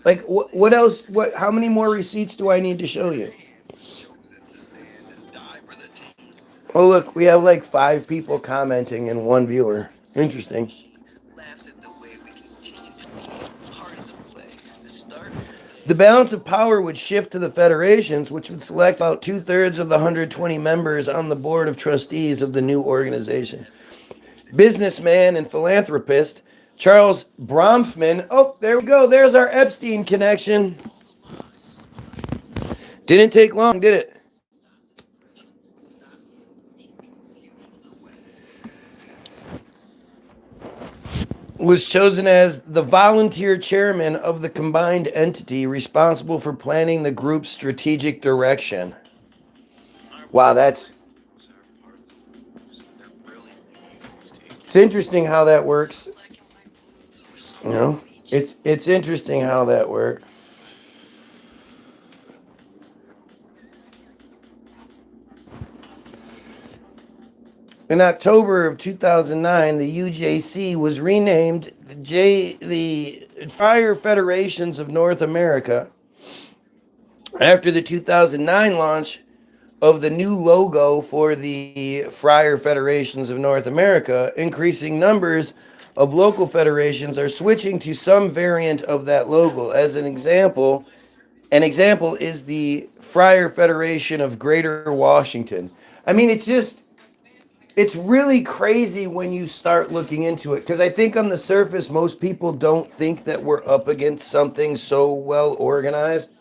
Like what else? How many more receipts do I need to show you? Oh look, we have like 5 people commenting and 1 viewer. Interesting. The balance of power would shift to the federations, which would select about 2/3 of the 120 members on the board of trustees of the new organization. Businessman and philanthropist Charles Bronfman. Oh, there we go. There's our Epstein connection. Didn't take long, did it? Was chosen as the volunteer chairman of the combined entity responsible for planning the group's strategic direction. Wow, it's interesting how that works. It's interesting how that works. In October of 2009, the UJC was renamed the Friar Federations of North America after the 2009 launch of the new logo for the Friar Federations of North America. Increasing numbers of local federations are switching to some variant of that logo. As an example is the Friar Federation of Greater Washington. I mean, it's really crazy when you start looking into it, because I think on the surface most people don't think that we're up against something so well organized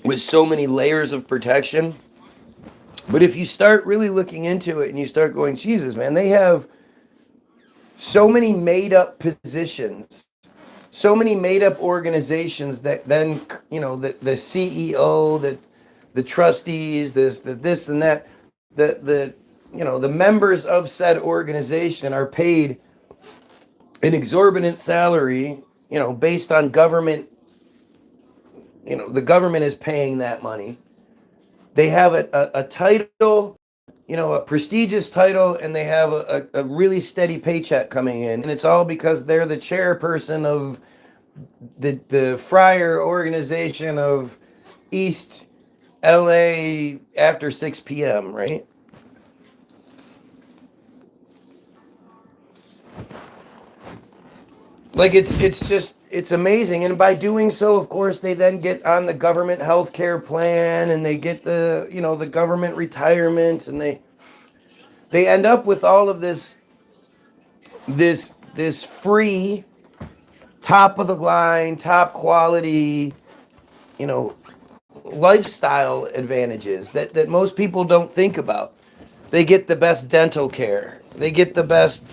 with so many layers of protection. But if you start really looking into it and you start going, Jesus, man, they have so many made up positions, so many made up organizations that then, the CEO, the trustees, this and that, the members of said organization are paid an exorbitant salary, based on government, the government is paying that money. They have a title, a prestigious title, and they have a really steady paycheck coming in. And it's all because they're the chairperson of the Friar organization of East LA after 6 p.m., right? Like it's amazing. And by doing so, of course, they then get on the government health care plan, and they get the government retirement, and they end up with all of this free, top of the line, top quality, you know, lifestyle advantages that most people don't think about. They get the best dental care. They get the best,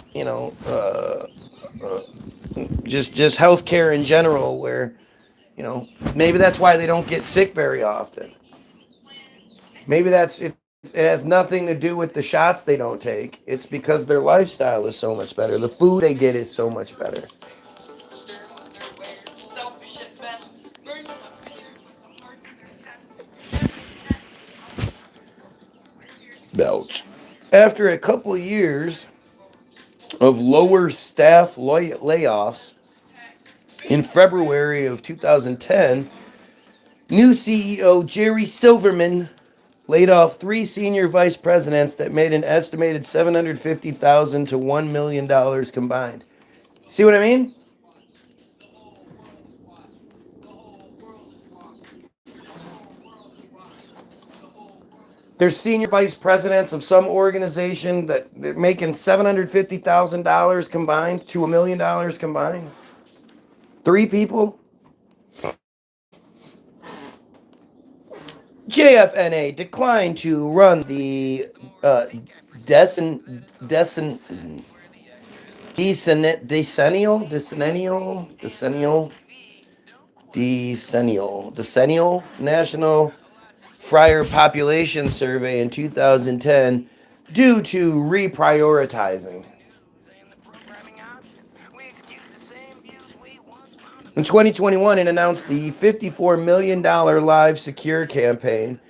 just health care in general, where, maybe that's why they don't get sick very often. Maybe that's it. It has nothing to do with the shots they don't take. It's because their lifestyle is so much better. The food they get is so much better. Belch. After a couple years of lower staff layoffs, in February of 2010, new CEO Jerry Silverman laid off 3 senior vice presidents that made an estimated $750,000 to $1 million combined. See what I mean? There's senior vice presidents of some organization that they're making $750,000 combined to $1 million combined. 3 people. JFNA declined to run the decennial national Friar population survey in 2010 due to reprioritizing. In 2021, it announced the $54 million Live Secure campaign,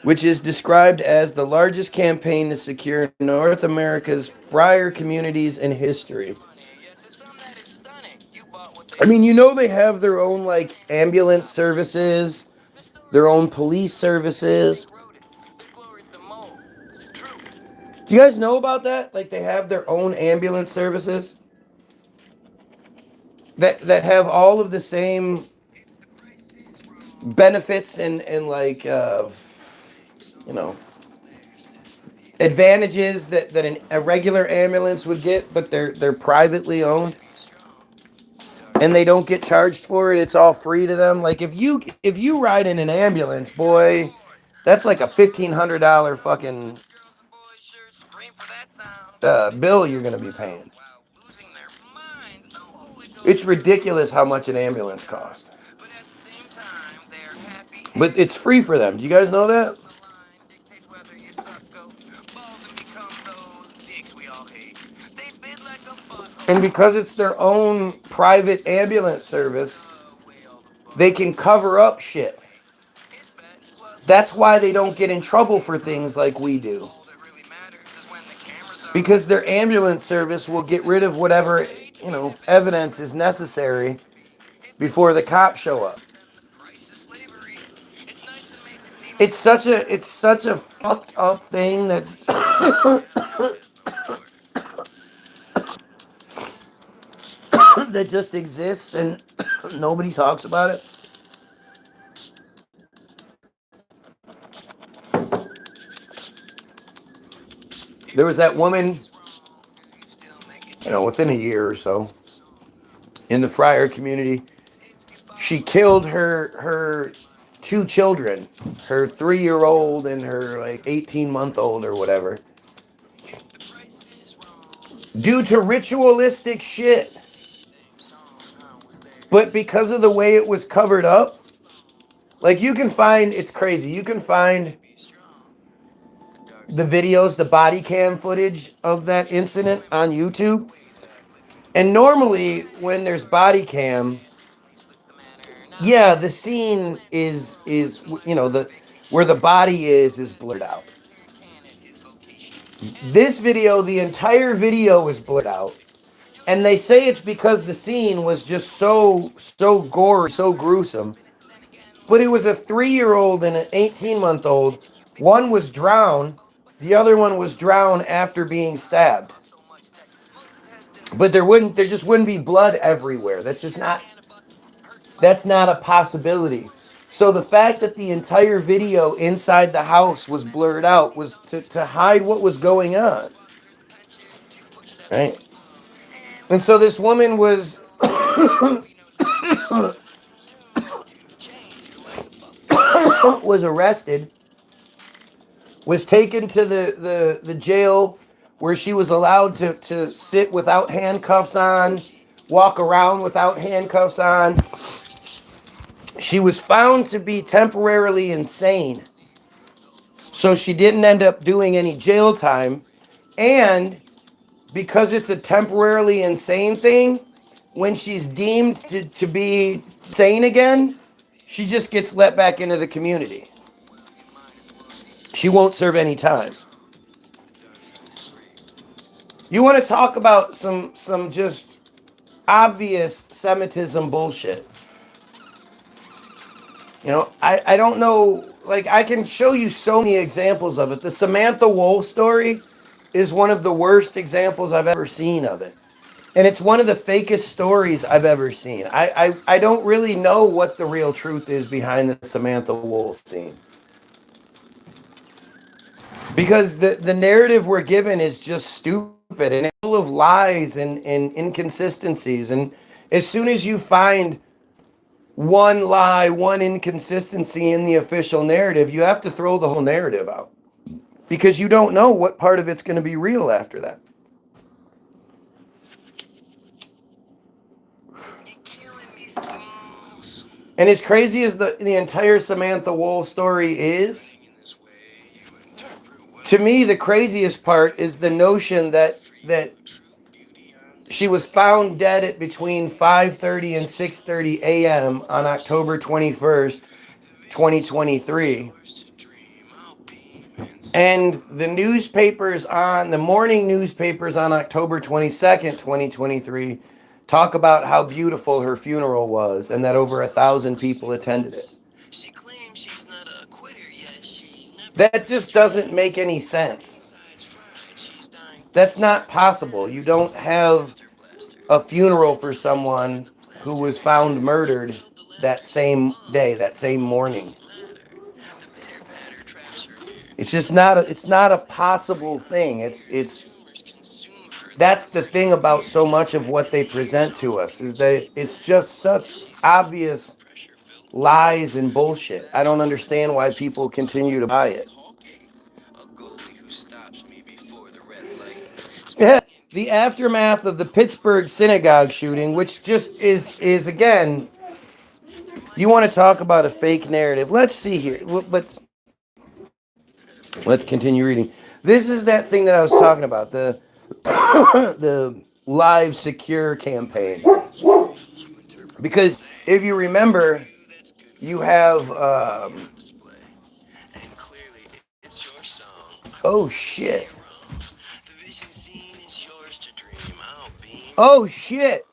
which is described as the largest campaign to secure North America's friar communities in history. I mean, they have their own, like, ambulance services, their own police services. Do you guys know about that? Like, they have their own ambulance services that have all of the same benefits and like, you know, advantages that a regular ambulance would get, but they're privately owned and they don't get charged for it. It's all free to them. Like, if you ride in an ambulance, boy, that's like a $1,500 fucking bill you're gonna be paying. It's ridiculous how much an ambulance costs. But it's free for them. Do you guys know that? And because it's their own private ambulance service, they can cover up shit. That's why they don't get in trouble for things like we do. Because their ambulance service will get rid of whatever, evidence is necessary before the cops show up. It's such a fucked up thing that's that just exists and nobody talks about it. There was that woman, within a year or so, in the Friar community. She killed her two children, her 3-year-old and her 18-month-old or whatever, due to ritualistic shit. But because of the way it was covered up, you can find, it's crazy, you can find the videos, the body cam footage of that incident on YouTube. And normally when there's body cam, yeah, the scene is the where the body is blurred out. This video, the entire video is blurred out. And they say it's because the scene was just so gory, so gruesome. But it was a 3-year-old and an 18-month-old. One was drowned. The other one was drowned after being stabbed. But there just wouldn't be blood everywhere. That's not a possibility. So the fact that the entire video inside the house was blurred out was to hide what was going on. Right? And so this woman was was arrested, was taken to the jail where she was allowed to sit without handcuffs on, walk around without handcuffs on. She was found to be temporarily insane. So she didn't end up doing any jail time. And because it's a temporarily insane thing, when she's deemed to be sane again, she just gets let back into the community. She won't serve any time. You want to talk about some just obvious Semitism bullshit. I don't know, I can show you so many examples of it. The Samantha Wolf story is one of the worst examples I've ever seen of it. And it's one of the fakest stories I've ever seen. I don't really know what the real truth is behind the Samantha Wolf scene. Because the narrative we're given is just stupid and full of lies and inconsistencies. And as soon as you find one lie, one inconsistency in the official narrative, you have to throw the whole narrative out. Because you don't know what part of it's going to be real after that. And as crazy as the entire Samantha Wolf story is, to me, the craziest part is the notion that she was found dead at between 5:30 and 6:30 a.m. on October 21st, 2023. And the morning newspapers on October 22nd, 2023, talk about how beautiful her funeral was and that over 1,000 people attended it. That just doesn't make any sense. That's not possible. You don't have a funeral for someone who was found murdered that same day, that same morning. It's just not a possible thing. That's the thing about so much of what they present to us, is that it's just such obvious lies and bullshit. I don't understand why people continue to buy it. Yeah, the aftermath of the Pittsburgh synagogue shooting, which just is again, you want to talk about a fake narrative. Let's see here. Let's continue reading. This is that thing that I was talking about. The live secure campaign. Because if you remember, you have oh shit. Oh shit.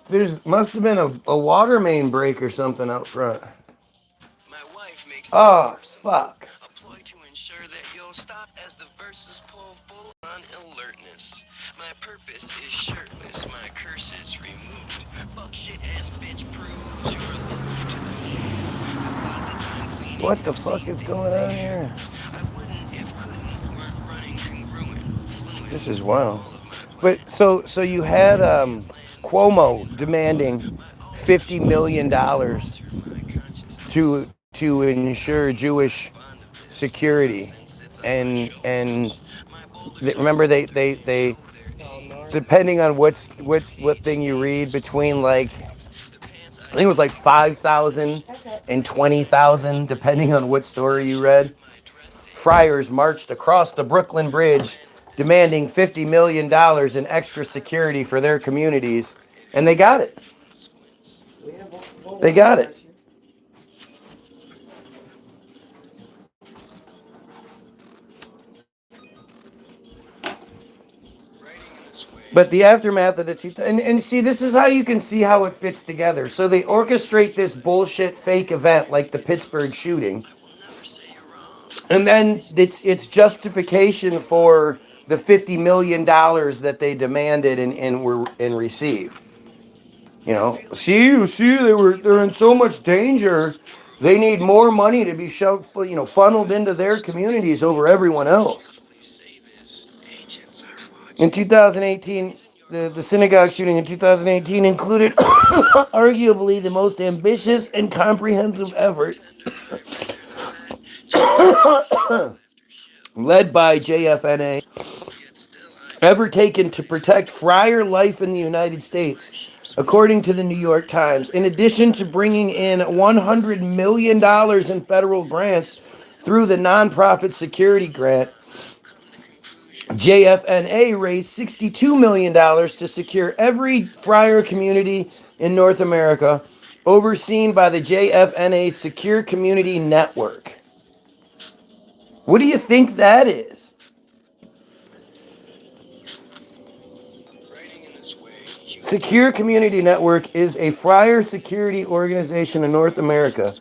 There's must have been a water main break or something out front. Oh fuck. What the fuck is going on here? This is wild. But so you had Cuomo demanding $50 million to ensure Jewish security, and remember they depending on what thing you read, between like I think it was like 5,000 and 20,000, depending on what story you read. Friars marched across the Brooklyn Bridge demanding $50 million in extra security for their communities, and they got it. They got it. But the aftermath of the two, and see, this is how you can see how it fits together. So they orchestrate this bullshit fake event like the Pittsburgh shooting, and then it's justification for the $50 million that they demanded and received. You know, see, they're in so much danger. They need more money to be shoved, funneled into their communities over everyone else. In 2018, the synagogue shooting in 2018 included arguably the most ambitious and comprehensive effort led by JFNA ever taken to protect friar life in the United States, according to the New York Times. In addition to bringing in $100 million in federal grants through the nonprofit security grant, JFNA raised $62 million to secure every friar community in North America, overseen by the JFNA Secure Community Network. What do you think that is? Secure Community Network is a friar security organization in North America.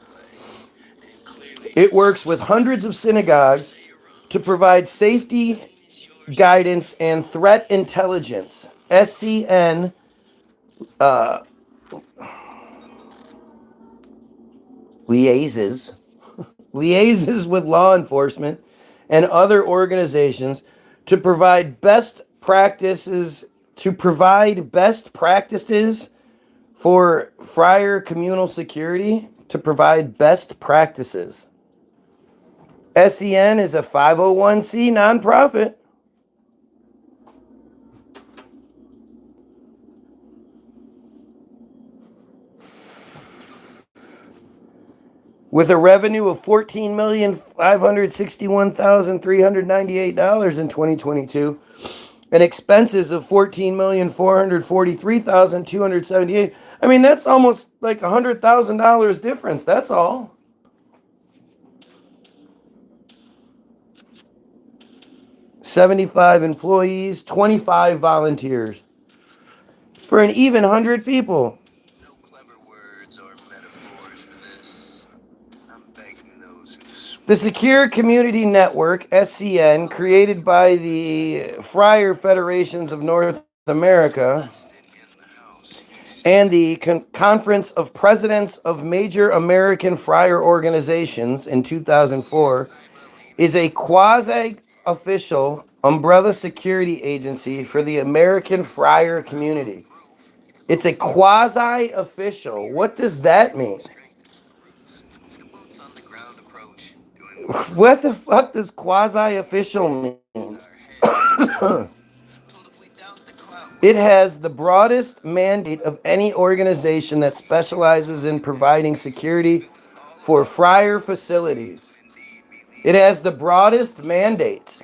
It works with hundreds of synagogues to provide safety, guidance, and threat intelligence. SCN liaises with law enforcement and other organizations to provide best practices for friar communal security, to provide best practices. SCN is a 501c nonprofit. With a revenue of $14,561,398 in 2022 and expenses of $14,443,278. I mean, that's almost like $100,000 difference. That's all. $75 employees, 25 volunteers for an even 100 people. The Secure Community Network, SCN, created by the Friar Federations of North America and the Conference of Presidents of Major American Friar Organizations in 2004, is a quasi-official umbrella security agency for the American friar community. It's a quasi-official. What does that mean? What the fuck does quasi-official mean? It has the broadest mandate of any organization that specializes in providing security for friar facilities. It has the broadest mandate.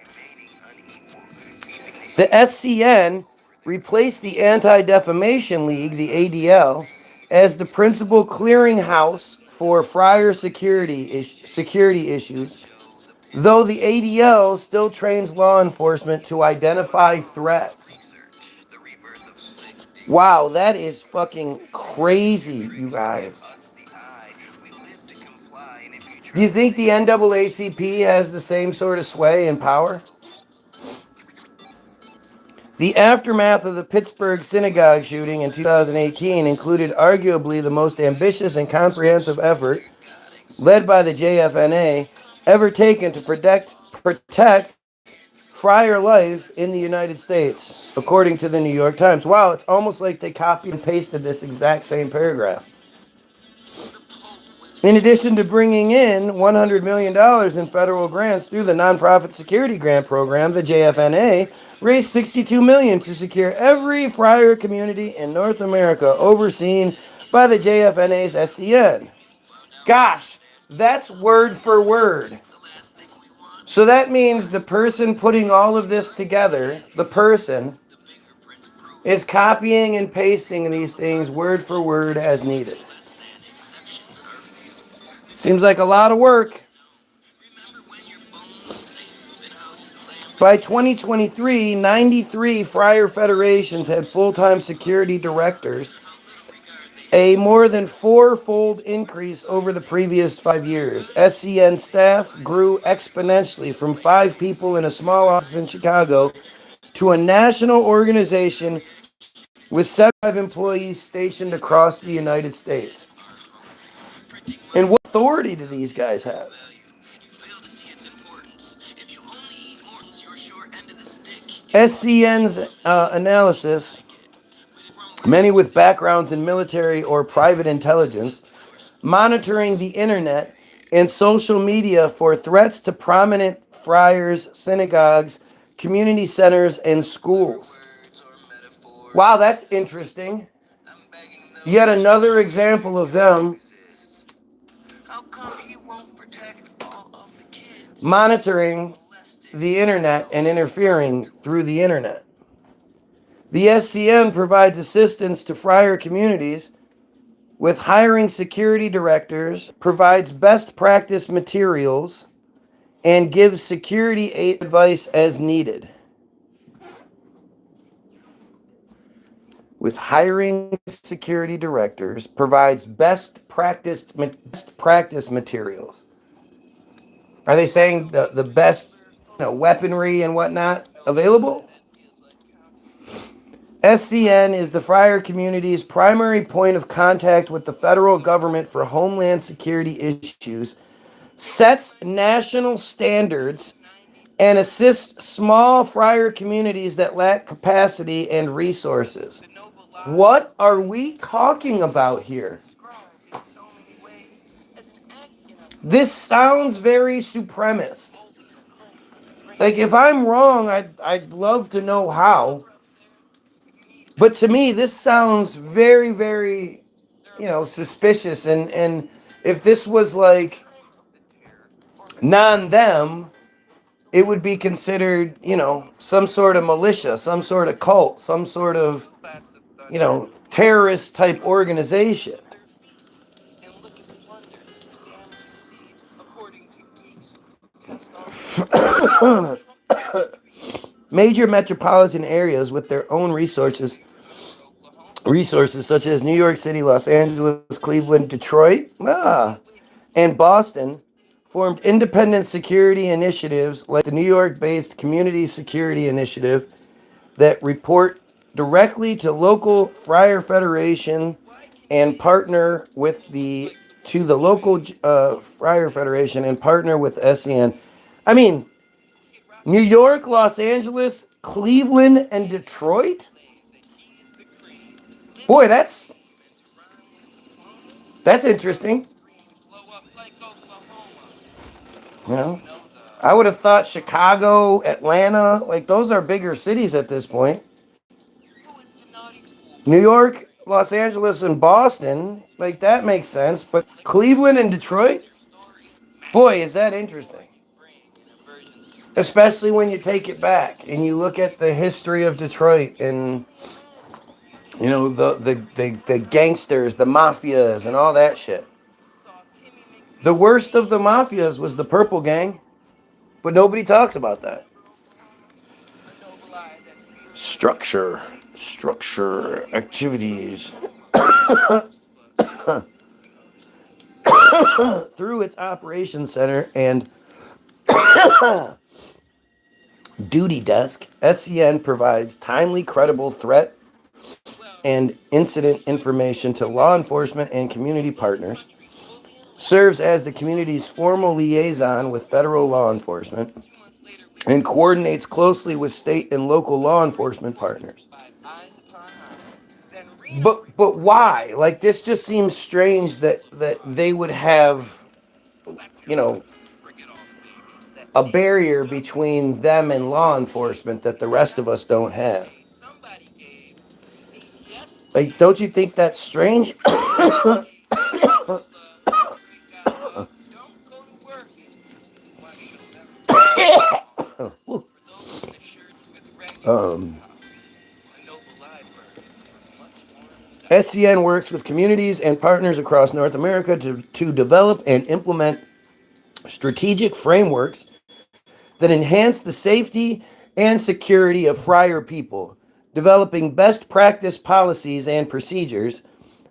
The SCN replaced the Anti-Defamation League, the ADL, as the principal clearinghouse for friar security issues, though the ADL still trains law enforcement to identify threats. Wow, that is fucking crazy, you guys. Do you think the NAACP has the same sort of sway and power? The aftermath of the Pittsburgh synagogue shooting in 2018 included arguably the most ambitious and comprehensive effort, led by the JFNA, ever taken to protect friar life in the United States, according to the New York Times. Wow, it's almost like they copied and pasted this exact same paragraph. In addition to bringing in $100 million in federal grants through the Nonprofit Security Grant Program, the JFNA raised $62 million to secure every friar community in North America overseen by the JFNA's SCN. Gosh, that's word for word. So that means the person putting all of this together, the person, is copying and pasting these things word for word as needed. Seems like a lot of work. By 2023, 93 friar federations had full-time security directors, a more than four-fold increase over the previous 5 years. SCN staff grew exponentially from 5 people in a small office in Chicago to a national organization with 75 employees stationed across the United States. And what authority do these guys have? SCN's analysis, many with backgrounds in military or private intelligence, monitoring the internet and social media for threats to prominent friars, synagogues, community centers, and schools. Wow, that's interesting. Yet another example of them monitoring the internet and interfering through the internet. The SCN provides assistance to friar communities with hiring security directors, provides best practice materials, and gives security advice as needed. With hiring security directors, provides best practice materials. Are they saying the best weaponry and whatnot available? SCN is the friar community's primary point of contact with the federal government for homeland security issues, sets national standards, and assists small friar communities that lack capacity and resources. What are we talking about here? This sounds very supremacist. Like, if I'm wrong, I'd love to know how. But to me, this sounds very, very, suspicious. And if this was like non-them, it would be considered, some sort of militia, some sort of cult, some sort of, terrorist type organization. Major metropolitan areas with their own resources such as New York City, Los Angeles, Cleveland, Detroit, and Boston formed independent security initiatives like the New York-based Community Security Initiative that report directly to local friar federation and partner with the local friar federation and partner with SCN. I mean, New York, Los Angeles, Cleveland, and Detroit? Boy, that's interesting. I would have thought Chicago, Atlanta, like those are bigger cities at this point. New York, Los Angeles, and Boston, like that makes sense. But Cleveland and Detroit? Boy, is that interesting. Especially when you take it back and you look at the history of Detroit and the gangsters, the mafias, and all that shit. The worst of the mafias was the Purple Gang, but nobody talks about that. Structure, activities. Through its operations center and duty desk, SCN provides timely, credible threat and incident information to law enforcement and community partners, serves as the community's formal liaison with federal law enforcement, and coordinates closely with state and local law enforcement partners. But why? Like, this just seems strange that they would have, you know, a barrier between them and law enforcement that the rest of us don't have. Like, don't you think that's strange? SCN works with communities and partners across North America to develop and implement strategic frameworks that enhance the safety and security of Friar people, developing best practice policies and procedures,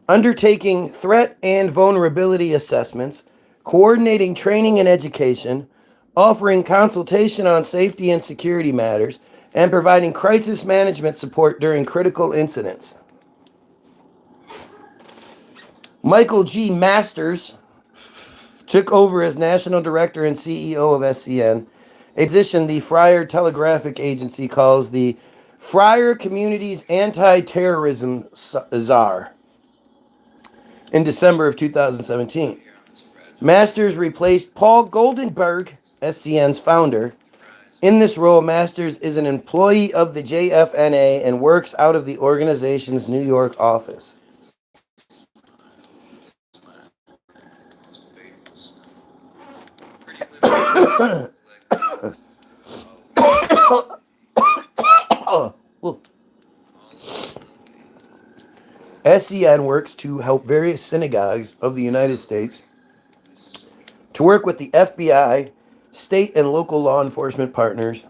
undertaking threat and vulnerability assessments, coordinating training and education, offering consultation on safety and security matters, and providing crisis management support during critical incidents. Michael G. Masters took over as National Director and CEO of SCN, a position the Friar Telegraphic Agency calls the Friar Community's Anti-Terrorism Czar, in December of 2017. Masters replaced Paul Goldenberg, SCN's founder. In this role, Masters is an employee of the JFNA and works out of the organization's New York office. SCN works to help various synagogues of the United States to work with the FBI, state and local law enforcement partners,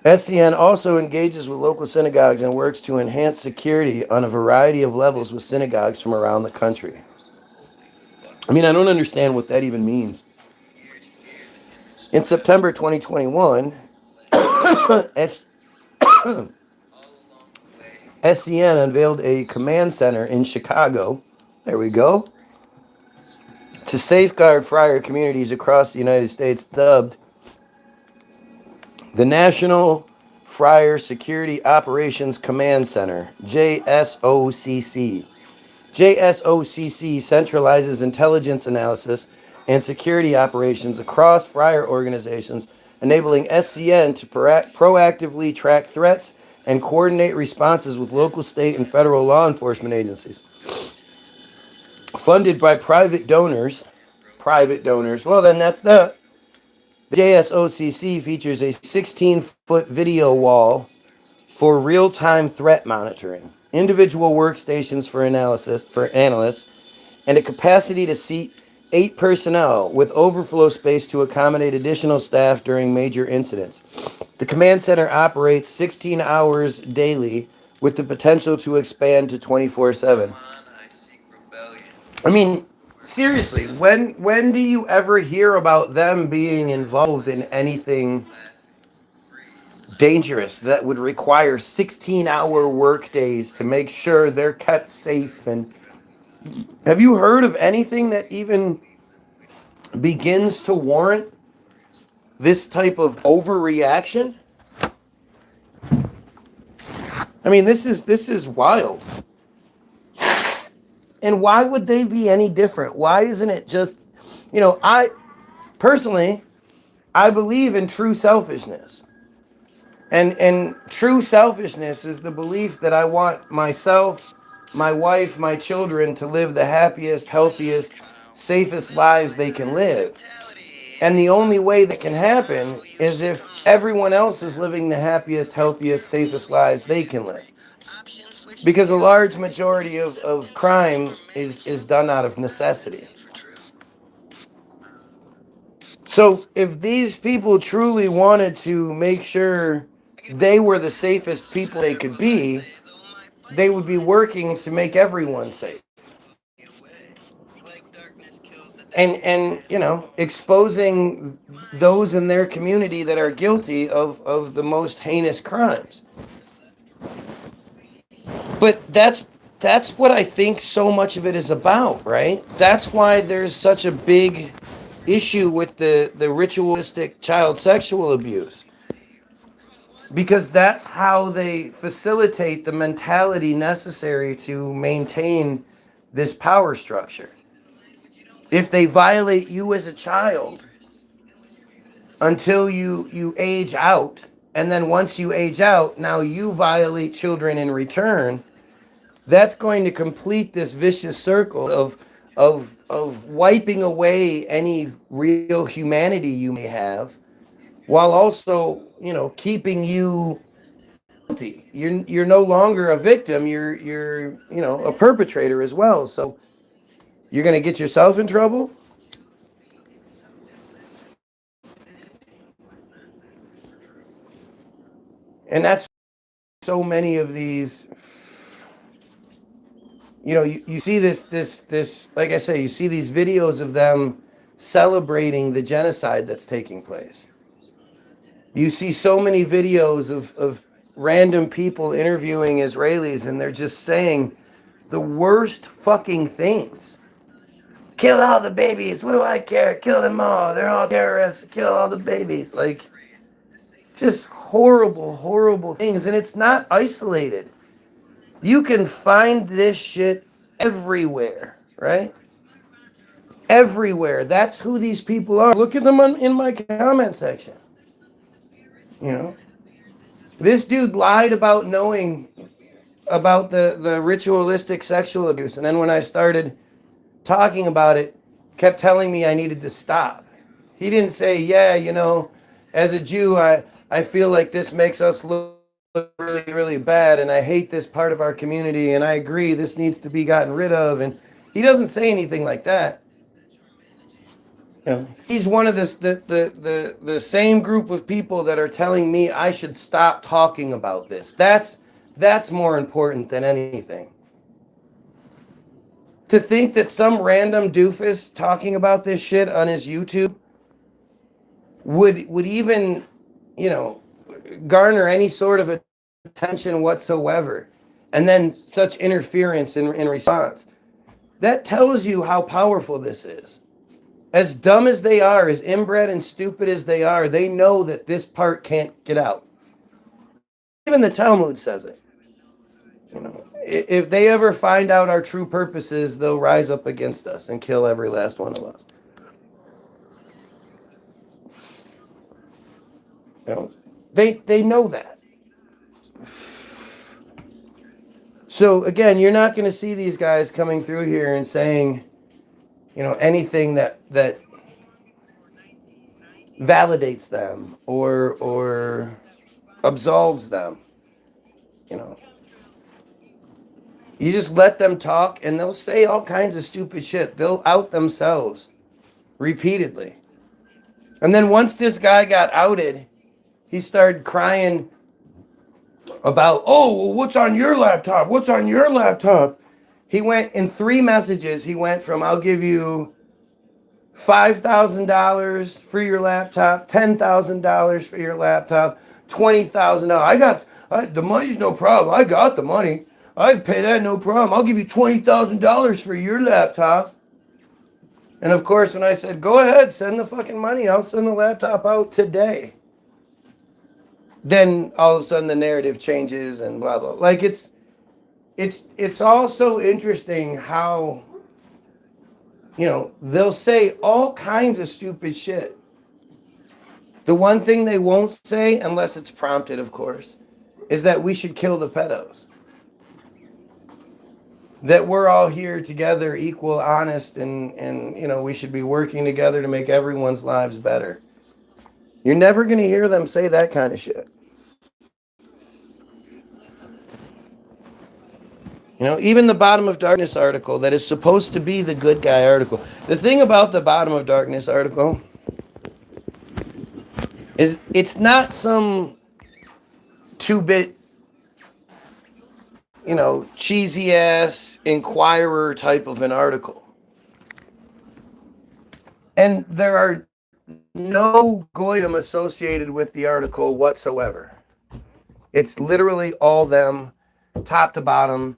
SCN also engages with local synagogues and works to enhance security on a variety of levels with synagogues from around the country. I mean, I don't understand what that even means. In September 2021, SCN unveiled a command center in Chicago, there we go, to safeguard friar communities across the United States, dubbed the National Friar Security Operations Command Center, JSOCC. JSOCC centralizes intelligence analysis and security operations across friar organizations, enabling SCN to proactively track threats and coordinate responses with local, state, and federal law enforcement agencies. Funded by private donors, well, then that's the JSOCC features a 16-foot video wall for real-time threat monitoring, individual workstations for analysts, and a capacity to seat 8 personnel with overflow space to accommodate additional staff during major incidents. The command center operates 16 hours daily with the potential to expand to 24/7. I mean, seriously, when do you ever hear about them being involved in anything dangerous that would require 16-hour work days to make sure they're kept safe? And have you heard of anything that even begins to warrant this type of overreaction? I mean, this is wild. And why would they be any different? Why isn't it just, I personally, I believe in true selfishness. And true selfishness is the belief that I want myself my wife, my children to live the happiest, healthiest, safest lives they can live. And the only way that can happen is if everyone else is living the happiest, healthiest, safest lives they can live. Because a large majority of crime is done out of necessity. So if these people truly wanted to make sure they were the safest people they could be, they would be working to make everyone safe. And exposing those in their community that are guilty of the most heinous crimes. But that's what I think so much of it is about, right? That's why there's such a big issue with the ritualistic child sexual abuse. Because that's how they facilitate the mentality necessary to maintain this power structure. If they violate you as a child until you age out, and then once you age out, now you violate children in return, that's going to complete this vicious circle of wiping away any real humanity you may have, while also, keeping you guilty. You're no longer a victim. You're a perpetrator as well. So you're going to get yourself in trouble. And that's so many of these. You see this, like I say, you see these videos of them celebrating the genocide that's taking place. You see so many videos of random people interviewing Israelis, and they're just saying the worst fucking things. Kill all the babies. What do I care? Kill them all. They're all terrorists. Kill all the babies. Like, just horrible, horrible things. And it's not isolated. You can find this shit everywhere, right? Everywhere. That's who these people are. Look at them in my comment section. This dude lied about knowing about the ritualistic sexual abuse. And then when I started talking about it, kept telling me I needed to stop. He didn't say, as a Jew, I feel like this makes us look really, really bad, and I hate this part of our community, and I agree this needs to be gotten rid of. And he doesn't say anything like that. He's one of the same group of people that are telling me I should stop talking about this. That's more important than anything. To think that some random doofus talking about this shit on his YouTube would even, garner any sort of attention whatsoever, and then such interference in response. That tells you how powerful this is. As dumb as they are, as inbred and stupid as they are, they know that this part can't get out. Even the Talmud says it. If they ever find out our true purposes, they'll rise up against us and kill every last one of us. They know that. So again, you're not going to see these guys coming through here and saying, anything that validates them or absolves them. You just let them talk, and they'll say all kinds of stupid shit. They'll out themselves repeatedly. And then once this guy got outed, he started crying about, what's on your laptop? What's on your laptop? He went in 3 messages. He went from, I'll give you $5,000 for your laptop, $10,000 for your laptop, $20,000. I got the money's no problem. I got the money. I'd pay that no problem. I'll give you $20,000 for your laptop. And of course, when I said, go ahead, send the fucking money, I'll send the laptop out today. Then all of a sudden the narrative changes and blah, blah. Like it's all so interesting how, they'll say all kinds of stupid shit. The one thing they won't say, unless it's prompted, of course, is that we should kill the pedos. that we're all here together, equal, honest, and we should be working together to make everyone's lives better. You're never going to hear them say that kind of shit. Even the Bottom of Darkness article that is supposed to be the good guy article. The thing about the Bottom of Darkness article is it's not some two-bit, cheesy ass Inquirer type of an article. And there are no goyim associated with the article whatsoever. It's literally all them, top to bottom,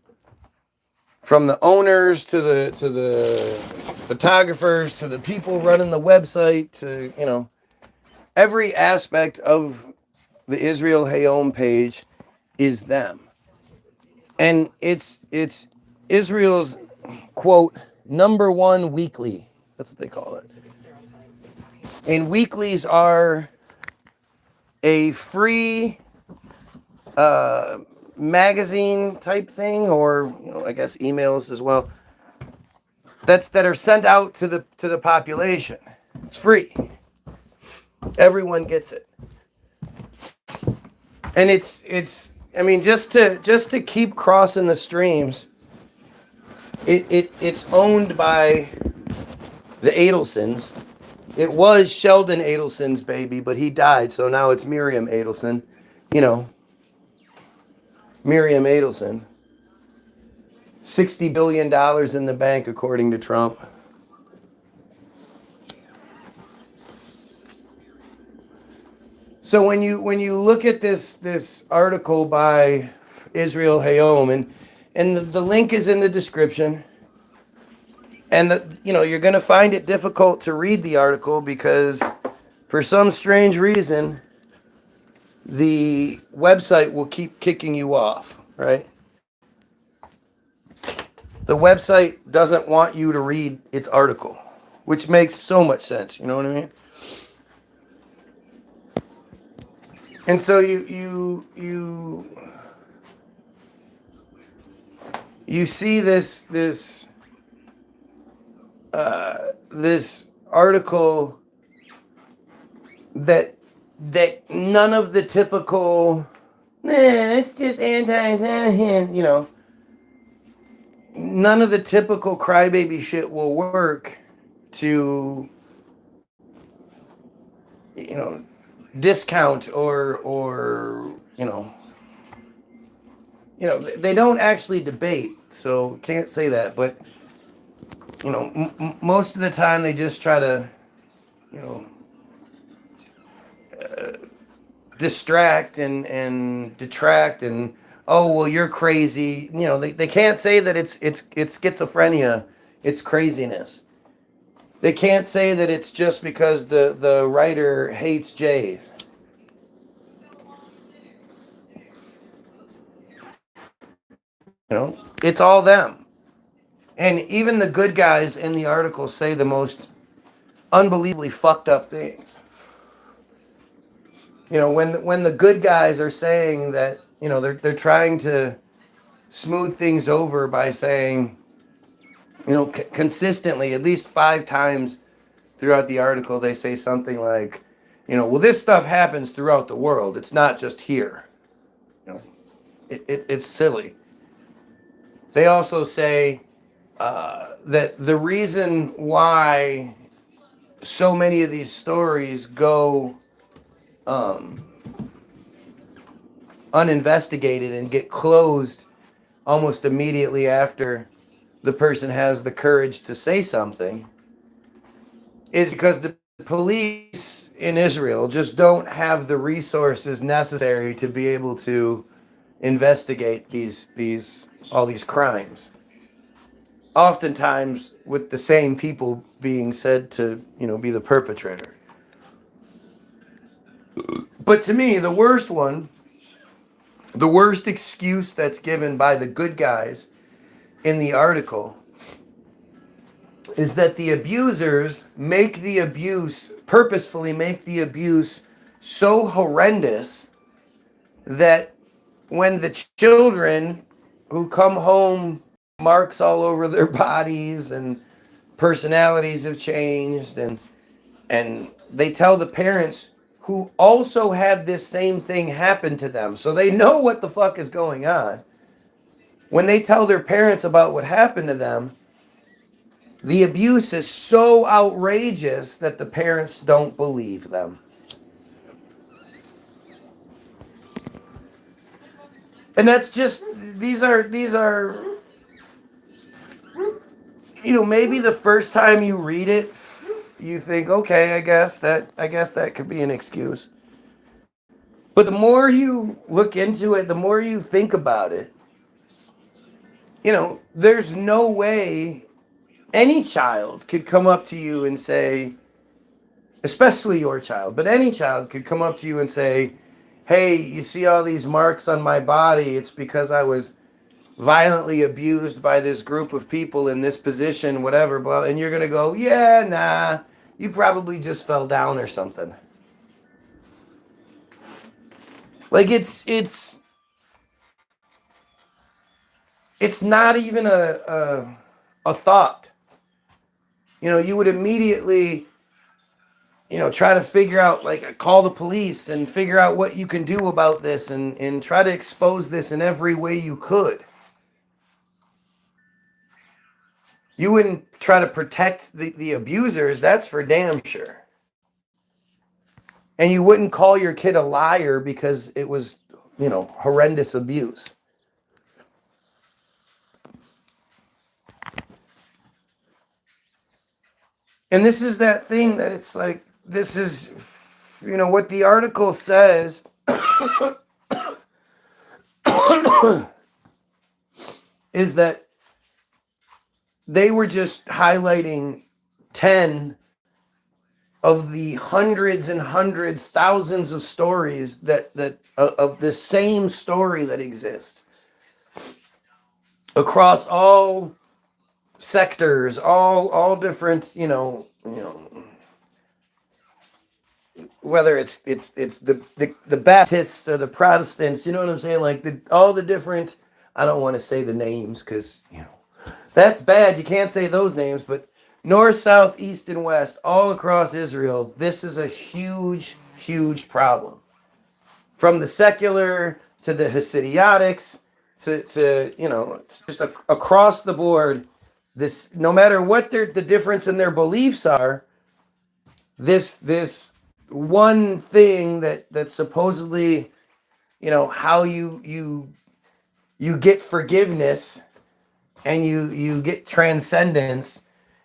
from the owners to the photographers to the people running the website to every aspect of the Israel Hayom page is them. And it's Israel's, quote, #1 weekly. That's what they call it. And weeklies are a free magazine type thing, or I guess emails as well, that are sent out to the population. It's free. Everyone gets it. And it's just to keep crossing the streams, it's owned by the Adelsons. It was Sheldon Adelson's baby, but he died, so now it's Miriam Adelson. Miriam Adelson. $60 billion in the bank, according to Trump. So when you look at this article by Israel Hayom, and the link is in the description, and you're going to find it difficult to read the article because for some strange reason the website will keep kicking you off, right? The website doesn't want you to read its article, which makes so much sense, you know what I mean? And so you see this article that none of the typical, it's just anti, none of the typical crybaby shit will work to, discount or they don't actually debate, so can't say that, but most of the time they just try to distract and detract and, oh well, you're crazy. They can't say that it's schizophrenia, it's craziness. They can't say that it's just because the writer hates Jays. It's all them. And even the good guys in the article say the most unbelievably fucked up things. When the good guys are saying that, they're trying to smooth things over by saying, consistently, at least 5 times throughout the article, they say something like, well, this stuff happens throughout the world. It's not just here. It's silly. They also say that the reason why so many of these stories go uninvestigated and get closed almost immediately after the person has the courage to say something is because the police in Israel just don't have the resources necessary to be able to investigate all these crimes. Oftentimes with the same people being said to, be the perpetrator. But to me, the worst excuse that's given by the good guys in the article is that the abusers purposefully make the abuse so horrendous that when the children who come home marks all over their bodies, and personalities have changed, and they tell the parents who also had this same thing happen to them, so they know what the fuck is going on. When they tell their parents about what happened to them, the abuse is so outrageous that the parents don't believe them. And that's just, these are maybe the first time you read it, you think, okay, I guess that could be an excuse. But the more you look into it, the more you think about it, there's no way any child could come up to you and say, especially your child, but any child could come up to you and say, hey, you see all these marks on my body, it's because I was violently abused by this group of people in this position, whatever, blah, and you're going to go, yeah, nah, you probably just fell down or something. Like, it's not even a thought. You would immediately, try to figure out, like, call the police and figure out what you can do about this, and try to expose this in every way you could. You wouldn't try to protect the abusers, that's for damn sure. And you wouldn't call your kid a liar because it was, horrendous abuse. And this is that thing that it's like, this is, what the article says is that they were just highlighting 10 of the hundreds and hundreds, thousands of stories that of the same story that exists across all sectors, all different, whether it's the Baptists or the Protestants, you know what I'm saying? Like all the different, I don't want to say the names because, that's bad. You can't say those names, but north, south, east, and west, all across Israel, this is a huge, huge problem. From the secular to the Hasidiotics to just across the board, this, no matter what the difference in their beliefs are, this one thing that supposedly, how you get forgiveness and you get transcendence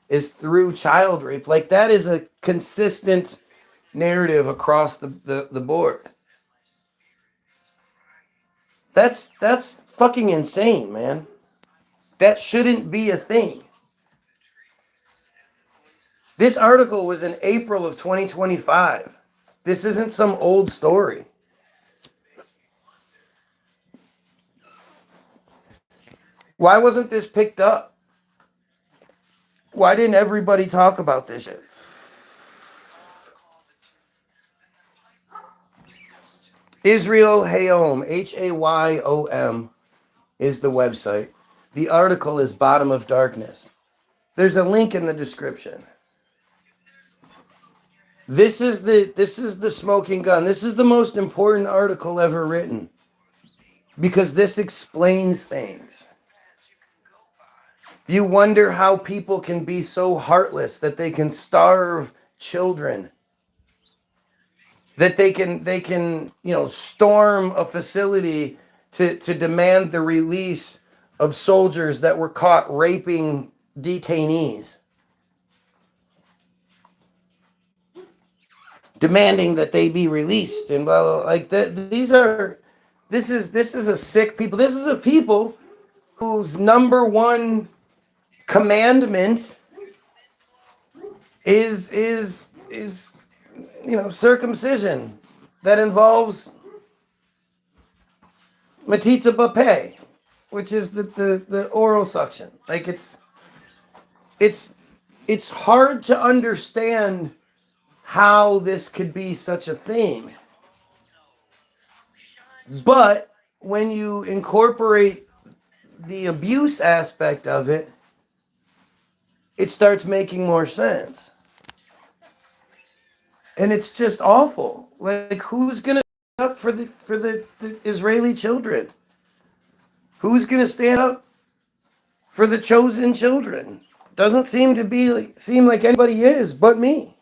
is through child rape. Like, that is a consistent narrative across the board. That's fucking insane, man. That shouldn't be a thing. This article was in April of 2025. This isn't some old story. Why wasn't this picked up? Why didn't everybody talk about this shit? Israel Hayom, Hayom, is the website. The article is Bottom of Darkness. There's a link in the description. This is the smoking gun. This is the most important article ever written, because this explains things. You wonder how people can be so heartless that they can starve children, that they can storm a facility to demand the release of soldiers that were caught raping detainees, demanding that they be released, and blah, blah, blah. Like that. This is a sick people. This is a people whose number one commandment is circumcision that involves matitza bapeh, which is the oral suction. Like, it's hard to understand how this could be such a thing. But when you incorporate the abuse aspect of it, it starts making more sense. And it's just awful. Like, who's gonna stand up for the Israeli children? Who's gonna stand up for the chosen children? Doesn't seem like anybody is but me.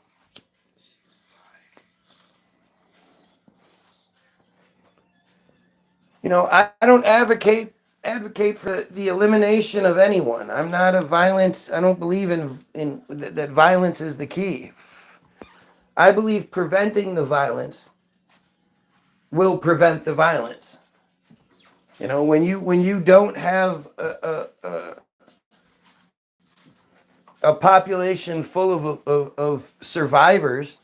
I don't advocate for the elimination of anyone. I'm not a violent. I don't believe in that violence is the key. I believe preventing the violence will prevent the violence. When you don't have a population full of survivors,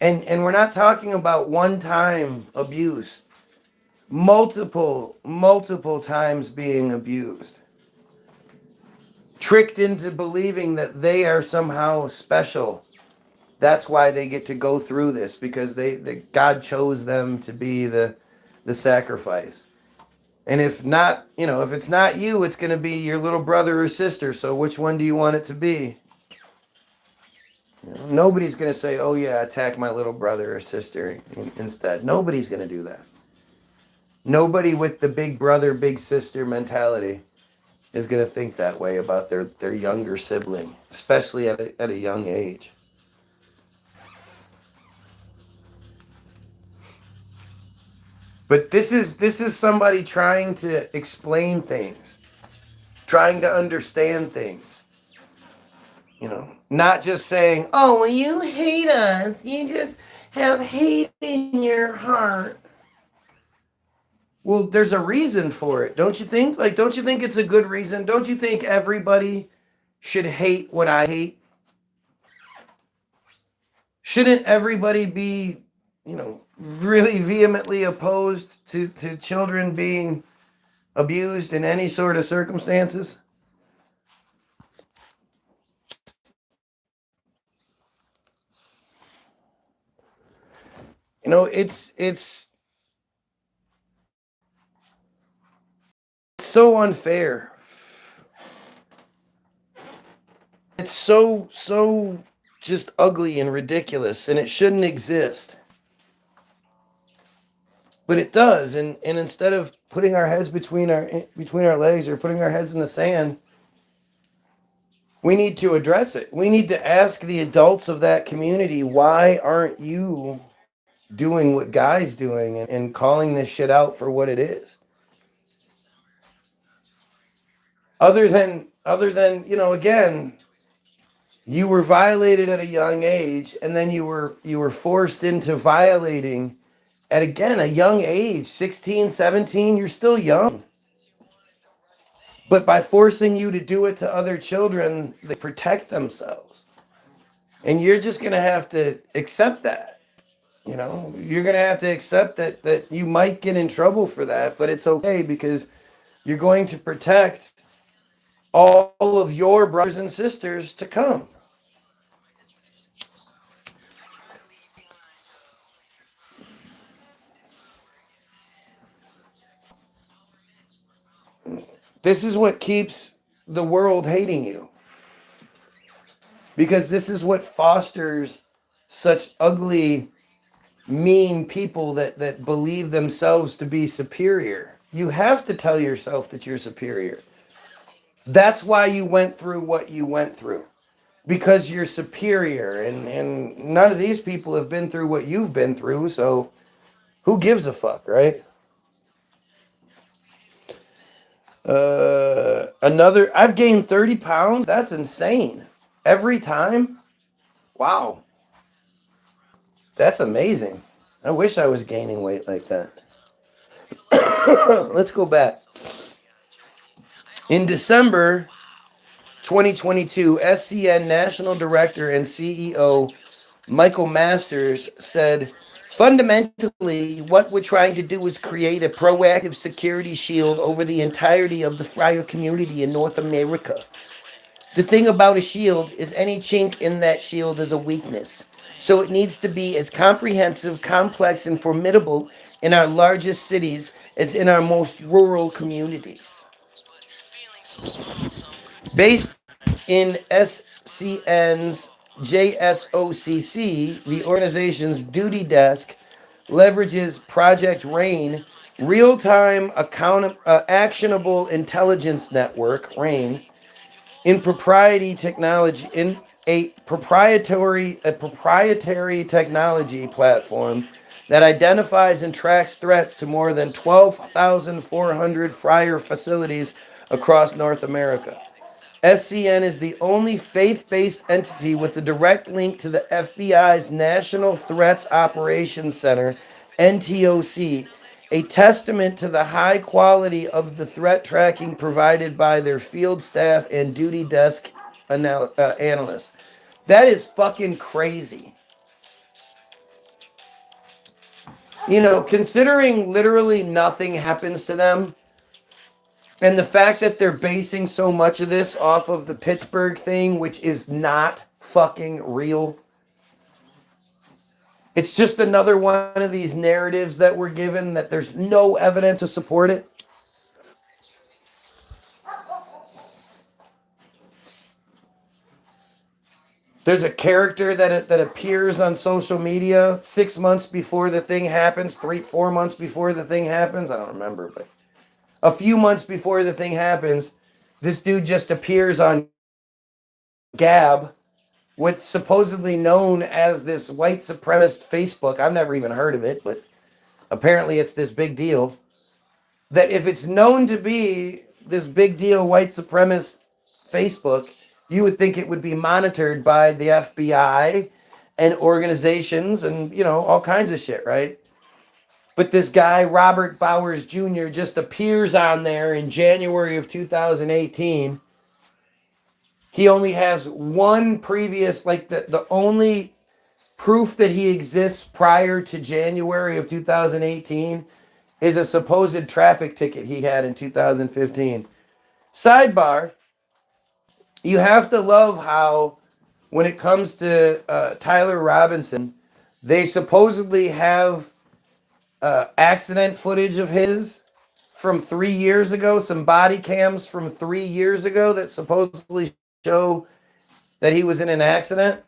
and we're not talking about one-time abuse, multiple times being abused, tricked into believing that they are somehow special. That's why they get to go through this, because God chose them to be the sacrifice. And if it's not you, it's going to be your little brother or sister. So which one do you want it to be? Nobody's going to say, "Oh yeah, attack my little brother or sister instead." Nobody's going to do that. Nobody with the big brother, big sister mentality is going to think that way about their younger sibling, especially at a young age. But this is somebody trying to explain things, trying to understand things. Not just saying, "Oh, well, you hate us. You just have hate in your heart." Well, there's a reason for it, don't you think? Like, don't you think it's a good reason? Don't you think everybody should hate what I hate? Shouldn't everybody be, really vehemently opposed to children being abused in any sort of circumstances? It's so unfair. It's so just ugly and ridiculous, and it shouldn't exist. But it does, and instead of putting our heads between our legs, or putting our heads in the sand, we need to address it. We need to ask the adults of that community, why aren't you doing what Guy's doing, and calling this shit out for what it is? Other than again, you were violated at a young age, and then you were forced into violating at, again, a young age, 16, 17. You're still young. But by forcing you to do it to other children, they protect themselves. And you're just going to have to accept that. You're going to have to accept that you might get in trouble for that, but it's okay, because you're going to protect all of your brothers and sisters to come. This is what keeps the world hating you, because this is what fosters such ugly, mean people that believe themselves to be superior. You have to tell yourself that you're superior. That's why you went through what you went through, because you're superior, and none of these people have been through what you've been through, so who gives a fuck, right? I've gained 30 pounds. That's insane. Every time? Wow. That's amazing. I wish I was gaining weight like that. Let's go back. In December 2022, SCN National Director and CEO Michael Masters said, "Fundamentally, what we're trying to do is create a proactive security shield over the entirety of the friar community in North America. The thing about a shield is any chink in that shield is a weakness. So it needs to be as comprehensive, complex, and formidable in our largest cities as in our most rural communities. Based in SCN's JSOCC, the organization's duty desk leverages Project RAIN, Real Time Actionable Intelligence Network, RAIN, in a proprietary technology platform that identifies and tracks threats to more than 12,400 fryer facilities across North America. SCN is the only faith-based entity with a direct link to the FBI's National Threats Operations Center, NTOC, a testament to the high quality of the threat tracking provided by their field staff and duty desk analysts. That is fucking crazy. You know, considering literally nothing happens to them, and the fact that they're basing so much of this off of the Pittsburgh thing, which is not fucking real. It's just another one of these narratives that we're given that there's no evidence to support it. There's a character that appears on social media 6 months before the thing happens, 4 months before the thing happens. I don't remember, but a few months before the thing happens, this dude just appears on Gab, what's supposedly known as this white supremacist Facebook. I've never even heard of it, but apparently it's this big deal. That if it's known to be this big deal white supremacist Facebook, you would think it would be monitored by the FBI and organizations and, you know, all kinds of shit, right? But this guy, Robert Bowers Jr., just appears on there in January of 2018. He only has one previous, like the only proof that he exists prior to January of 2018 is a supposed traffic ticket he had in 2015. Sidebar, you have to love how when it comes to Tyler Robinson, they supposedly have accident footage of his from 3 years ago, some body cams from 3 years ago that supposedly show that he was in an accident.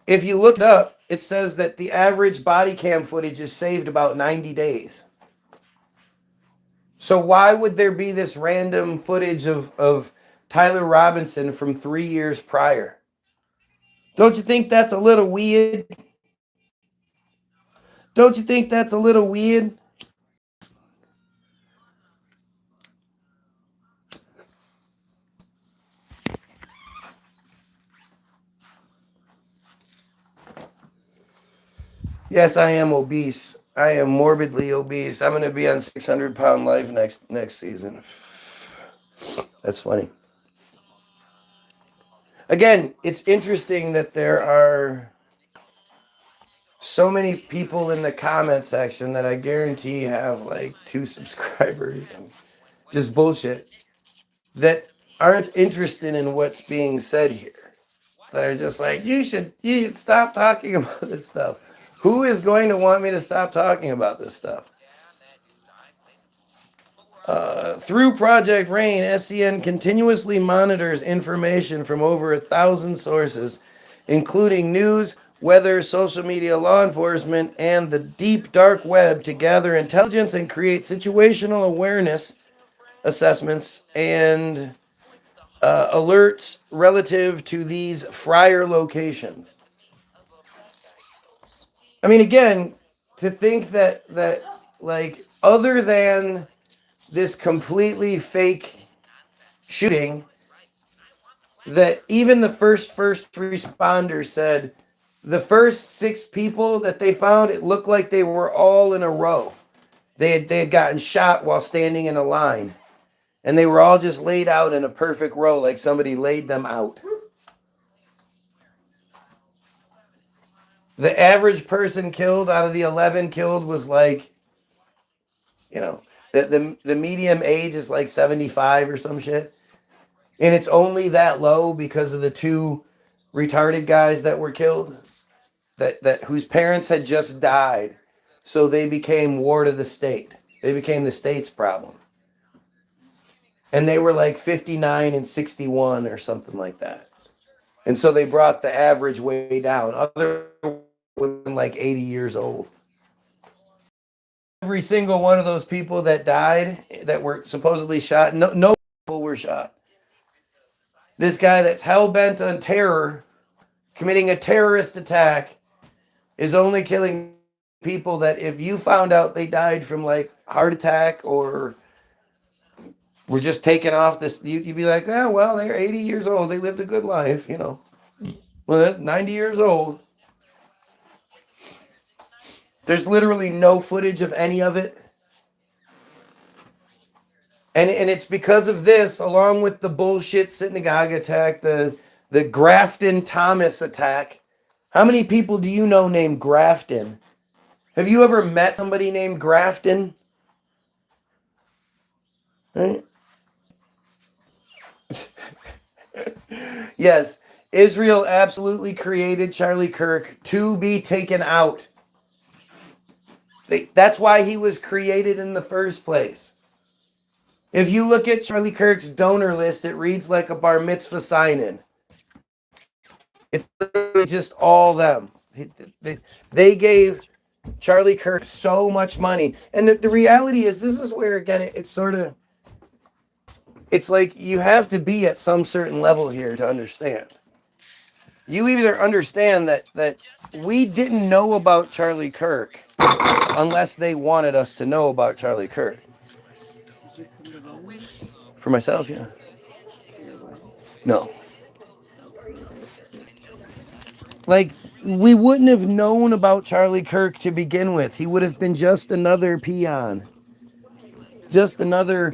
If you look it up, it says that the average body cam footage is saved about 90 days. So why would there be this random footage of Tyler Robinson from 3 years prior? Don't you think that's a little weird? Don't you think that's a little weird? Yes, I am obese. I am morbidly obese. I'm going to be on 600-pound life next season. That's funny. Again, it's interesting that there are so many people in the comment section that I guarantee have like 2 subscribers and just bullshit that aren't interested in what's being said here. That are just like, you should stop talking about this stuff. Who is going to want me to stop talking about this stuff? Through Project RAIN, SCN continuously monitors information from over 1,000 sources, including news, weather, social media, law enforcement, and the deep dark web to gather intelligence and create situational awareness assessments and alerts relative to these fryer locations. I mean, again, to think that like other than this completely fake shooting, that even the first responder said the first 6 people that they found, it looked like they were all in a row. They had gotten shot while standing in a line, and they were all just laid out in a perfect row, like somebody laid them out. The average person killed out of the 11 killed was like, you know, the medium age is like 75 or some shit. And it's only that low because of the 2 retarded guys that were killed, that whose parents had just died, so they became ward of the state. They became the state's problem. And they were like 59 and 61 or something like that. And so they brought the average way down. Other women like 80 years old. Every single one of those people that died, that were supposedly shot, no people were shot. This guy that's hell-bent on terror, committing a terrorist attack, is only killing people that if you found out they died from like heart attack or were just taken off this, you'd be like, oh, well, they're 80 years old. They lived a good life, you know. Well, that's 90 years old. There's literally no footage of any of it. And it's because of this, along with the bullshit synagogue attack, the Grafton Thomas attack. How many people do you know named Grafton? Have you ever met somebody named Grafton? Right? Yes, Israel absolutely created Charlie Kirk to be taken out. That's why he was created in the first place. If you look at Charlie Kirk's donor list, it reads like a bar mitzvah sign-in. It's literally just all them. They gave Charlie Kirk so much money. And the reality is, this is where, again, it's sort of, it's like you have to be at some certain level here to understand. You either understand that we didn't know about Charlie Kirk unless they wanted us to know about Charlie Kirk. For myself, yeah. No. Like, we wouldn't have known about Charlie Kirk to begin with. He would have been just another peon. Just another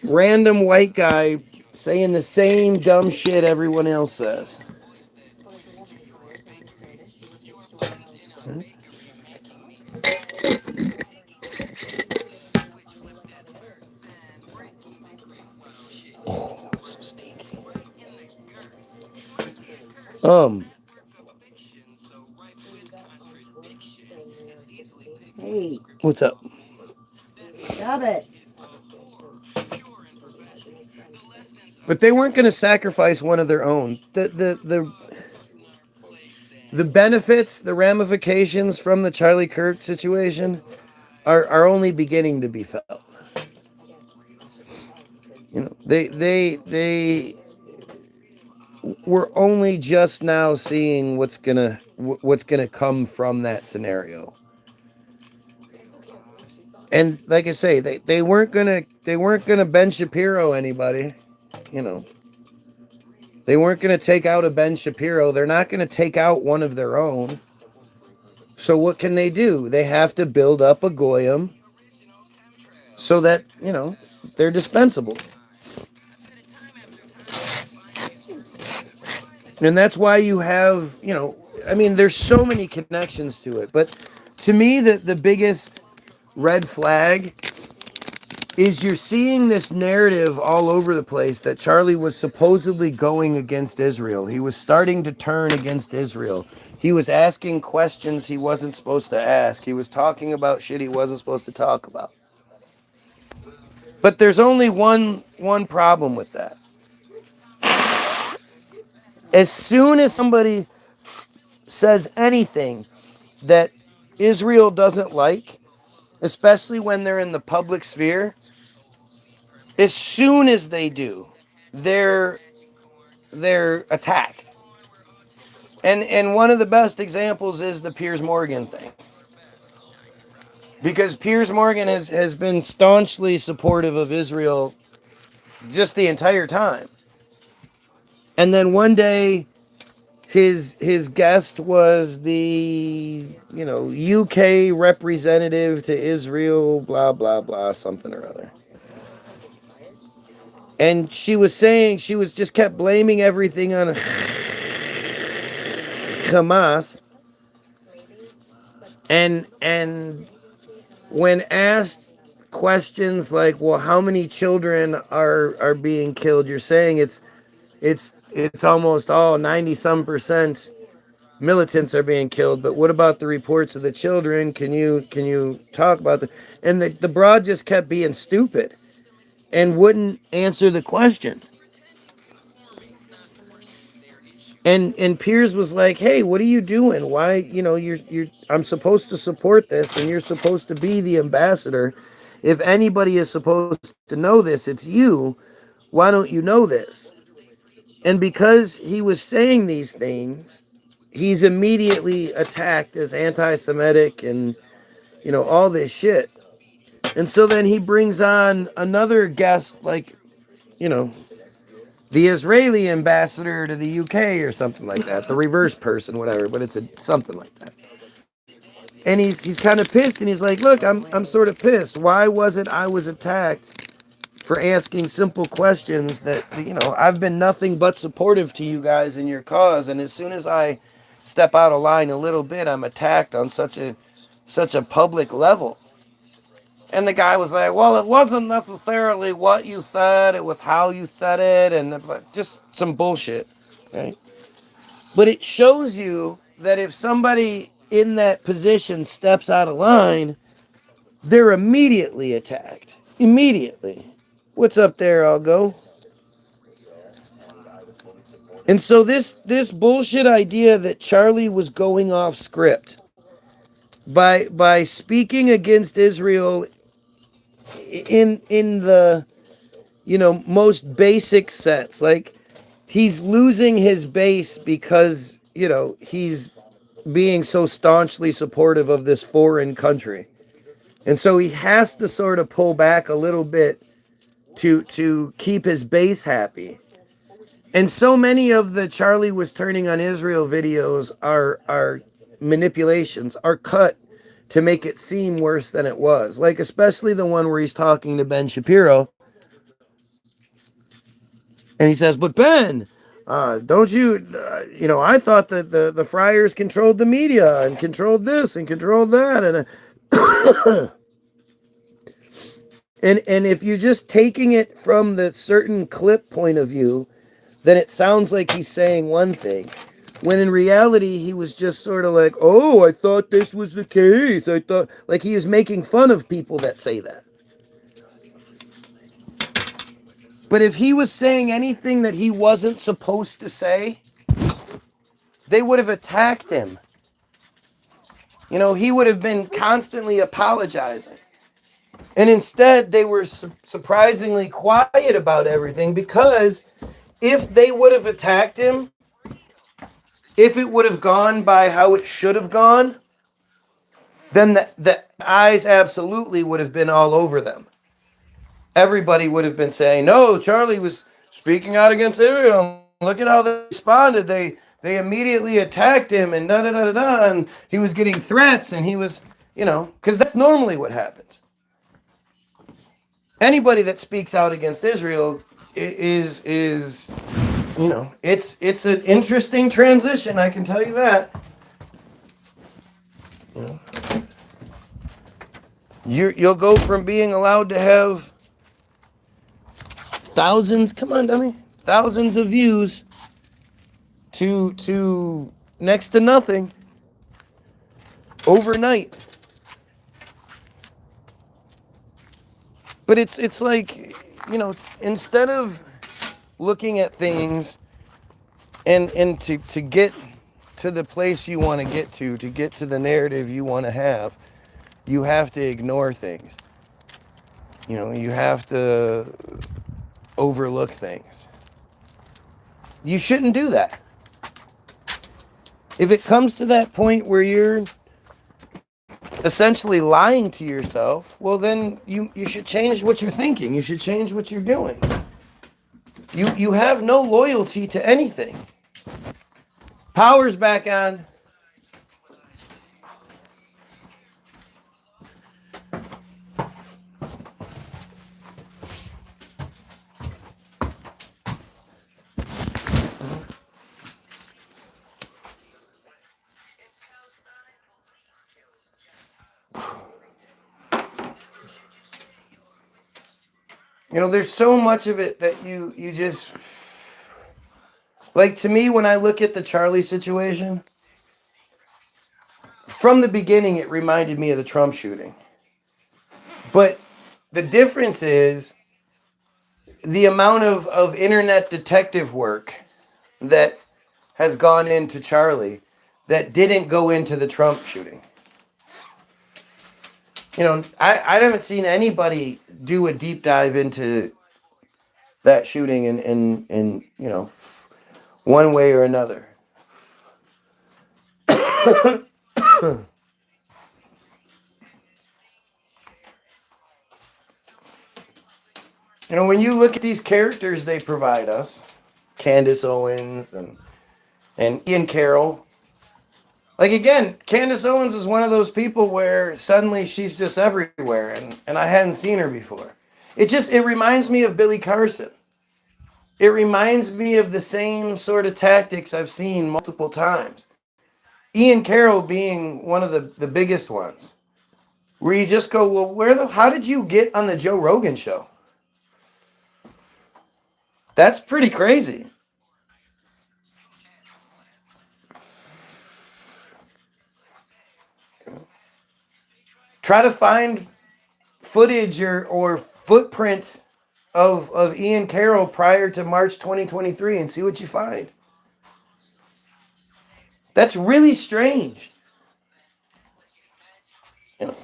random white guy saying the same dumb shit everyone else says. Oh, so stinky. Hey, What's up? stop it. But they weren't going to sacrifice one of their own. The benefits, the ramifications from the Charlie Kirk situation are only beginning to be felt. You know, they we're only just now seeing what's gonna come from that scenario. And like I say, they weren't gonna Ben Shapiro anybody, you know. They weren't gonna take out a Ben Shapiro. They're not gonna take out one of their own. So what can they do? They have to build up a goyim so that, you know, they're dispensable. And that's why you have, you know, I mean, there's so many connections to it. But to me, the biggest red flag is you're seeing this narrative all over the place that Charlie was supposedly going against Israel. He was starting to turn against Israel. He was asking questions he wasn't supposed to ask. He was talking about shit he wasn't supposed to talk about. But there's only one problem with that. As soon as somebody says anything that Israel doesn't like, especially when they're in the public sphere, as soon as they do, they're attacked. And one of the best examples is the Piers Morgan thing. Because Piers Morgan has been staunchly supportive of Israel just the entire time. And then one day his guest was the, you know, UK representative to Israel, blah blah blah, something or other. And she was just kept blaming everything on Hamas. And when asked questions like, well, how many children are being killed, you're saying it's almost all 90 some percent militants are being killed, but what about the reports of the children? Can you talk about the and the broad just kept being stupid and wouldn't answer the questions. And Piers was like, "Hey, what are you doing? Why, you're I'm supposed to support this and you're supposed to be the ambassador. If anybody is supposed to know this, it's you. Why don't you know this?" And because he was saying these things, he's immediately attacked as anti-Semitic and all this shit. And so then he brings on another guest, like, you know, the Israeli ambassador to the UK or something like that, the reverse person, whatever, but it's something like that. And he's kind of pissed, and he's like, "Look, I'm sort of pissed. Why was it I was attacked for asking simple questions that I've been nothing but supportive to you guys in your cause, and as soon as I step out of line a little bit, I'm attacked on such a public level." And the guy was like, "Well, it wasn't necessarily what you said, it was how you said it," and just some bullshit, right? But it shows you that if somebody in that position steps out of line, they're immediately attacked. Immediately. What's up there, I'll go. And so this bullshit idea that Charlie was going off script by speaking against Israel in the most basic sense, like he's losing his base because he's being so staunchly supportive of this foreign country, and so he has to sort of pull back a little bit to keep his base happy. And so many of the Charlie was turning on Israel videos are manipulations, are cut to make it seem worse than it was. Like especially the one where he's talking to Ben Shapiro, and he says, "But Ben, don't you, I thought that the friars controlled the media and controlled this and controlled that, and if you're just taking it from the certain clip point of view, then it sounds like he's saying one thing, when in reality he was just sort of like, oh, I thought this was the case. I thought," like he was making fun of people that say that. But if he was saying anything that he wasn't supposed to say, they would have attacked him. He would have been constantly apologizing. And instead, they were surprisingly quiet about everything, because if they would have attacked him, if it would have gone by how it should have gone, then the eyes absolutely would have been all over them. Everybody would have been saying, "No, Charlie was speaking out against Israel. Look at how they responded. They immediately attacked him and da da da da da, and he was getting threats, and he was, because that's normally what happens. Anybody that speaks out against Israel is it's an interesting transition, I can tell you that. You'll go from being allowed to have thousands, come on, dummy, thousands of views to next to nothing overnight. But it's like, instead of looking at things and to get to the place you want to get to the narrative you want to have, you have to ignore things. You have to overlook things. You shouldn't do that. If it comes to that point where you're essentially lying to yourself, well then you should change what you're thinking. You should change what you're doing. You have no loyalty to anything. Power's back on. There's so much of it that you just, like, to me, when I look at the Charlie situation, from the beginning, it reminded me of the Trump shooting. But the difference is the amount of internet detective work that has gone into Charlie that didn't go into the Trump shooting. You know, I haven't seen anybody do a deep dive into that shooting in you know, one way or another. You know, when you look at these characters they provide us, Candace Owens and Ian Carroll, like again, Candace Owens is one of those people where suddenly she's just everywhere, and I hadn't seen her before. It reminds me of Billy Carson. It reminds me of the same sort of tactics I've seen multiple times. Ian Carroll being one of the biggest ones. Where you just go, well, how did you get on the Joe Rogan show? That's pretty crazy. Try to find footage or footprint of Ian Carroll prior to March 2023 and see what you find. That's really strange. You know.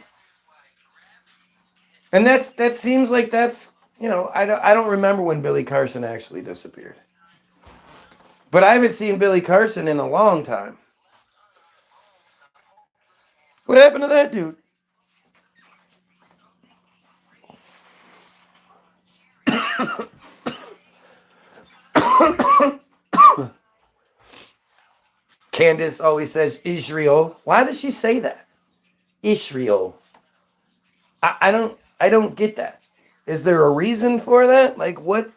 And that seems like that's, you know, I don't remember when Billy Carson actually disappeared. But I haven't seen Billy Carson in a long time. What happened to that dude? Candace always says Israel. Why does she say that? Israel. I don't get that. Is there a reason for that? Like what?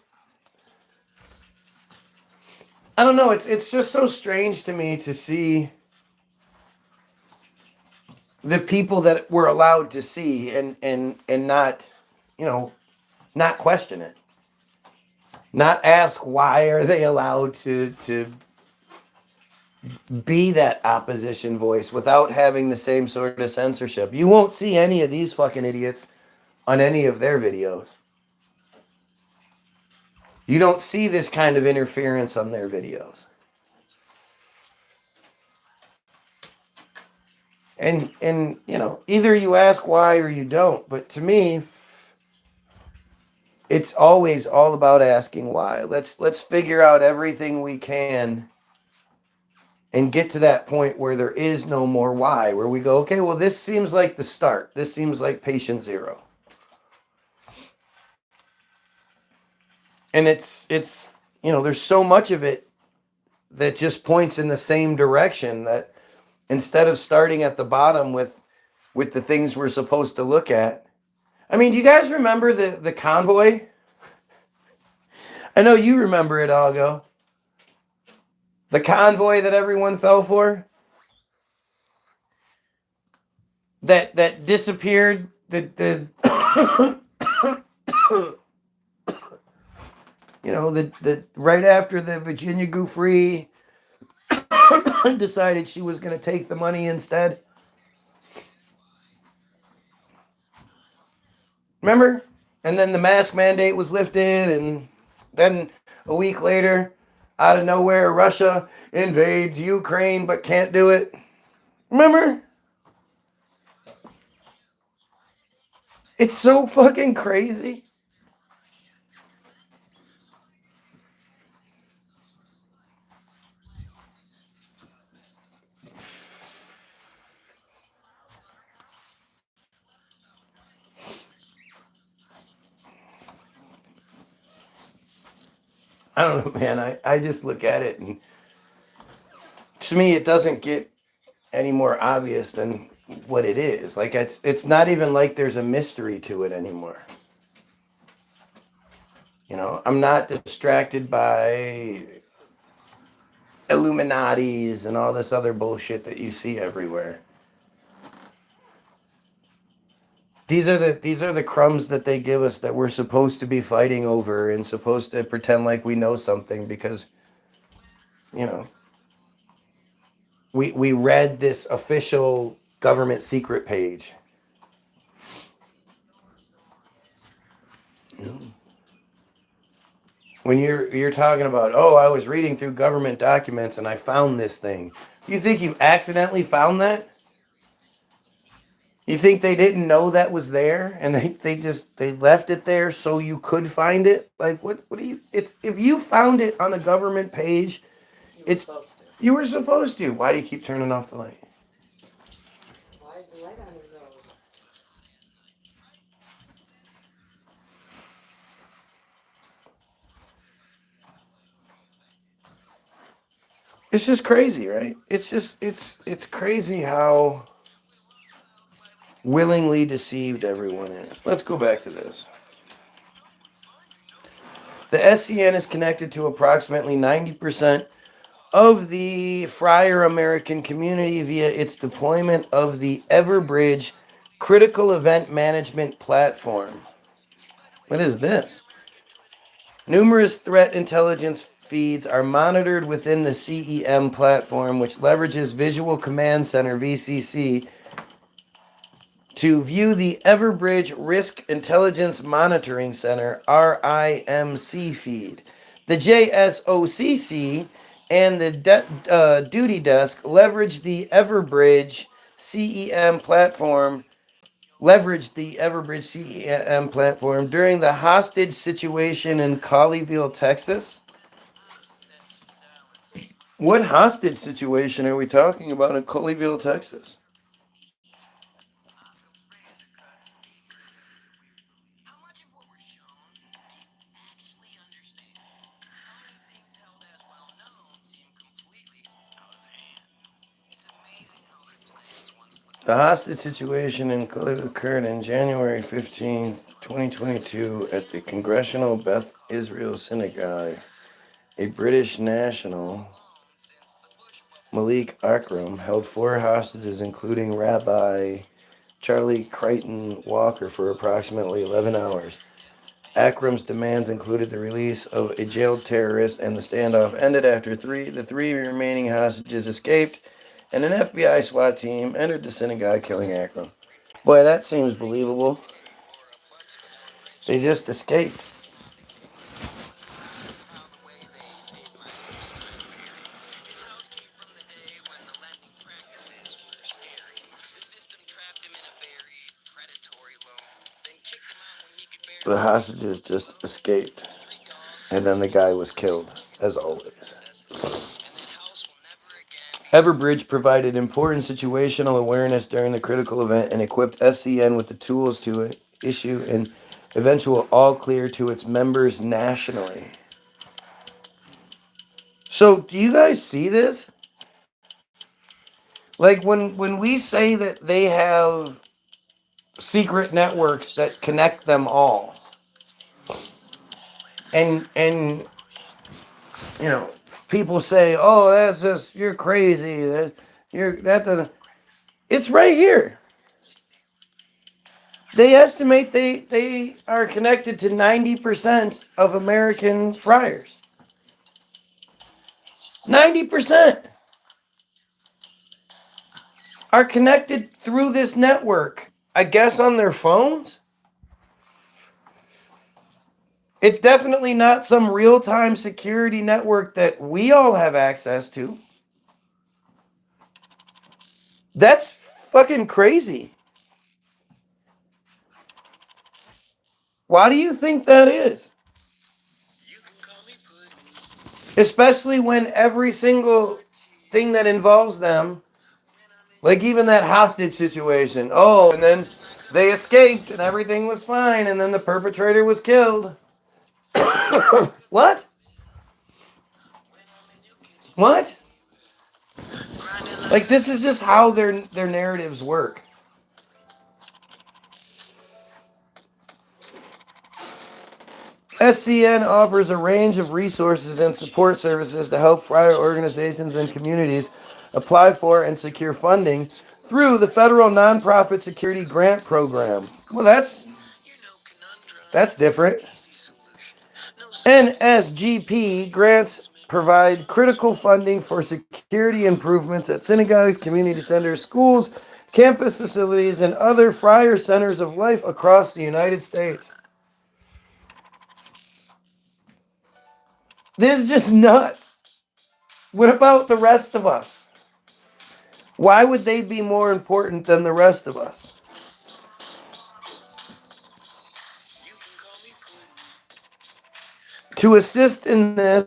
I don't know. It's just so strange to me to see the people that we're allowed to see and not, you know, not question it. Not ask why are they allowed to be that opposition voice without having the same sort of censorship. You won't see any of these fucking idiots on any of their videos. You don't see this kind of interference on their videos. And you know, either you ask why or you don't. But to me, it's always all about asking why. Let's figure out everything we can and get to that point where there is no more why, where we go, okay, well, this seems like the start. This seems like patient zero. And it's you know, there's so much of it that just points in the same direction that instead of starting at the bottom with the things we're supposed to look at. I mean, do you guys remember the convoy? I know you remember it, Algo. The convoy that everyone fell for? That disappeared, the you know, the right after the Virginia Go Free decided she was going to take the money instead. Remember? And then the mask mandate was lifted, and then a week later, out of nowhere, Russia invades Ukraine but can't do it. Remember? It's so fucking crazy. I don't know, man. I just look at it, and to me, it doesn't get any more obvious than what it is. Like it's not even like there's a mystery to it anymore. You know, I'm not distracted by Illuminatis and all this other bullshit that you see everywhere. These are the crumbs that they give us that we're supposed to be fighting over and supposed to pretend like we know something because, you know, we read this official government secret page. When you're talking about, oh, I was reading through government documents and I found this thing. You think you accidentally found that? You think they didn't know that was there and they left it there so you could find it? Like what do you it's if you found it on a government page, it's you were supposed to. Why do you keep turning off the light? Why is the light on his nose? It's just crazy, right? It's crazy how willingly deceived everyone is. Let's go back to this. The SCN is connected to approximately 90% of the Friar American community via its deployment of the Everbridge Critical Event Management Platform. What is this? Numerous threat intelligence feeds are monitored within the CEM platform, which leverages Visual Command Center (VCC) to view the Everbridge Risk Intelligence Monitoring Center (RIMC) feed. The JSOCC and the Duty Desk leverage the Everbridge CEM platform. During the hostage situation in Colleyville, Texas. What hostage situation are we talking about in Colleyville, Texas? The hostage situation in Colleyville occurred on January 15th, 2022 at the Congressional Beth Israel Synagogue. A British national, Malik Akram, held 4 hostages, including Rabbi Charlie Crichton Walker, for approximately 11 hours. Akram's demands included the release of a jailed terrorist, and the standoff ended after the 3 remaining hostages escaped, and an FBI SWAT team entered the synagogue, killing Akram. Boy, that seems believable. They just escaped. The hostages just escaped, and then the guy was killed, as always. Everbridge provided important situational awareness during the critical event and equipped SCN with the tools to issue an eventual all clear to its members nationally. So, do you guys see this? Like when we say that they have secret networks that connect them all, and you know, people say, "Oh, that's just you're crazy. That doesn't." It's right here. They estimate they are connected to 90% of American friars. 90% are connected through this network. I guess on their phones. It's definitely not some real-time security network that we all have access to. That's fucking crazy. Why do you think that is? Especially when every single thing that involves them, like even that hostage situation, oh, and then they escaped and everything was fine, and then the perpetrator was killed. What? What? Like, this is just how their narratives work. SCN offers a range of resources and support services to help friar organizations and communities apply for and secure funding through the Federal Nonprofit Security Grant Program. Well, that's different. NSGP grants provide critical funding for security improvements at synagogues, community centers, schools, campus facilities, and other friar centers of life across the United States. This is just nuts. What about the rest of us? Why would they be more important than the rest of us? To assist in the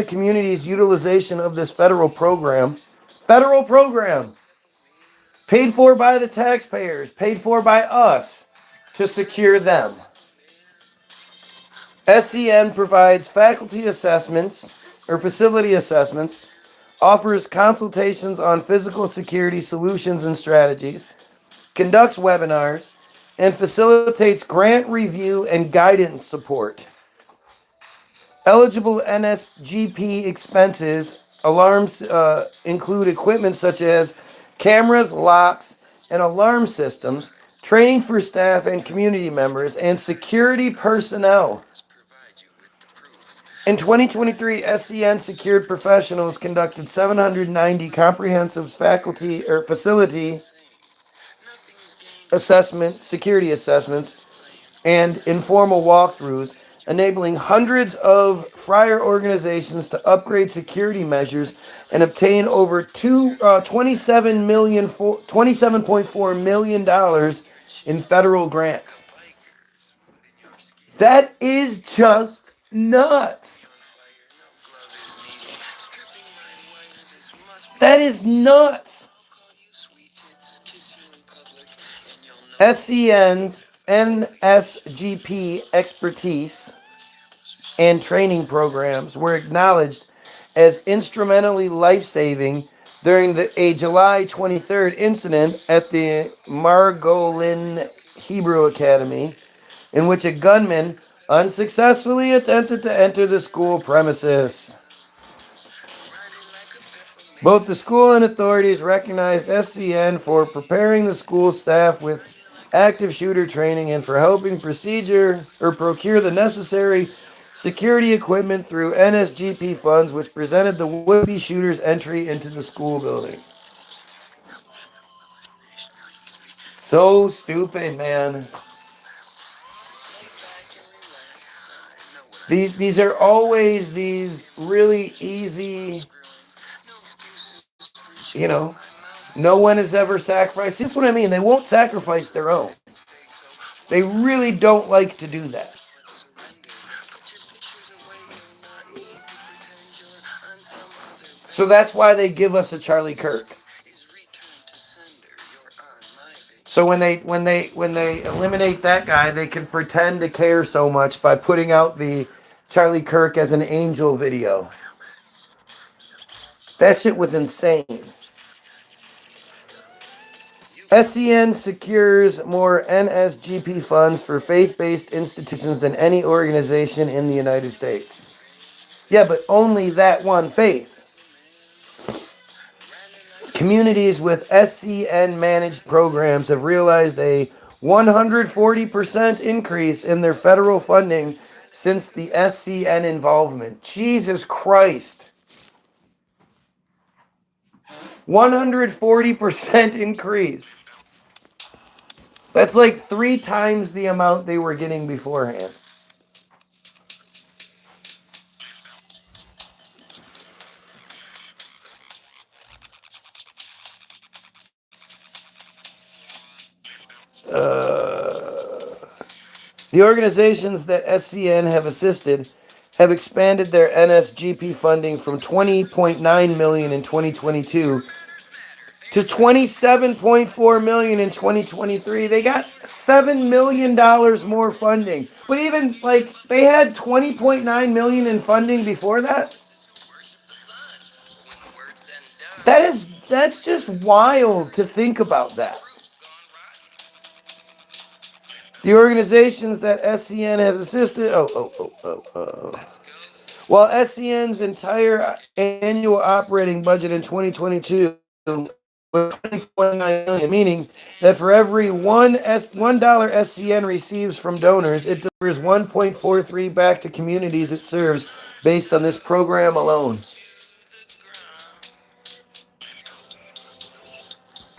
community's utilization of this federal program, paid for by the taxpayers, paid for by us, to secure them. SEN provides faculty assessments or facility assessments, offers consultations on physical security solutions and strategies, conducts webinars, and facilitates grant review and guidance support. Eligible NSGP expenses alarms include equipment such as cameras, locks, and alarm systems, training for staff and community members, and security personnel. In 2023, SCN secured professionals conducted 790 comprehensive faculty or facility security assessments, and informal walkthroughs, enabling hundreds of friar organizations to upgrade security measures and obtain over $27.4 million in federal grants. That is just nuts. That is nuts. SCN's NSGP expertise and training programs were acknowledged as instrumentally life-saving during a July 23rd incident at the Margolin Hebrew Academy, in which a gunman unsuccessfully attempted to enter the school premises. Both the school and authorities recognized SCN for preparing the school staff with active shooter training and for helping procure the necessary security equipment through NSGP funds, which presented the would-be shooters entry into the school building. So stupid, man. These are always these really easy, no one has ever sacrificed. This is what I mean. They won't sacrifice their own. They really don't like to do that. So that's why they give us a Charlie Kirk. So when they eliminate that guy, they can pretend to care so much by putting out the Charlie Kirk as an angel video. That shit was insane. SCN secures more NSGP funds for faith-based institutions than any organization in the United States. Yeah, but only that one faith. Communities with SCN-managed programs have realized a 140% increase in their federal funding since the SCN involvement. Jesus Christ. 140% increase. That's like 3 times the amount they were getting beforehand. The organizations that SCN have assisted have expanded their NSGP funding from $20.9 million in 2022 to $27.4 million in 2023. They got $7 million more funding. But even they had $20.9 million in funding before that. That's just wild to think about that. The organizations that SCN has assisted. While SCN's entire annual operating budget in 2022 was $20.9 million, meaning that for every $1 SCN receives from donors, it delivers $1.43 back to communities it serves based on this program alone.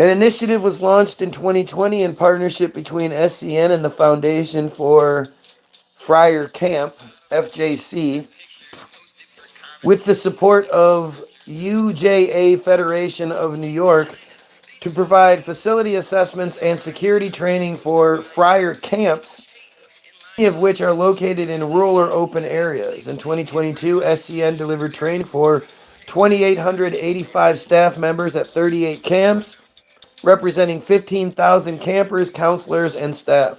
An initiative was launched in 2020 in partnership between SCN and the Foundation for Friar Camp, FJC, with the support of UJA Federation of New York to provide facility assessments and security training for friar camps, many of which are located in rural or open areas. In 2022, SCN delivered training for 2,885 staff members at 38 camps, representing 15,000 campers, counselors, and staff.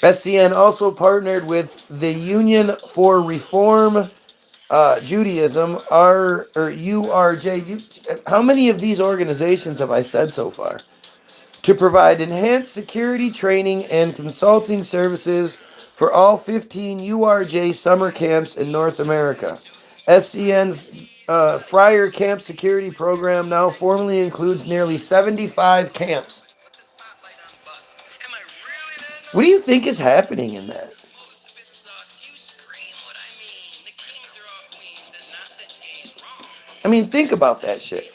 SCN also partnered with the Union for Reform Judaism, or URJ. How many of these organizations have I said so far? To provide enhanced security training and consulting services for all 15 URJ summer camps in North America. SCN's Friar Camp Security Program now formally includes nearly 75 camps. What do you think is happening in that? I mean, think about that shit.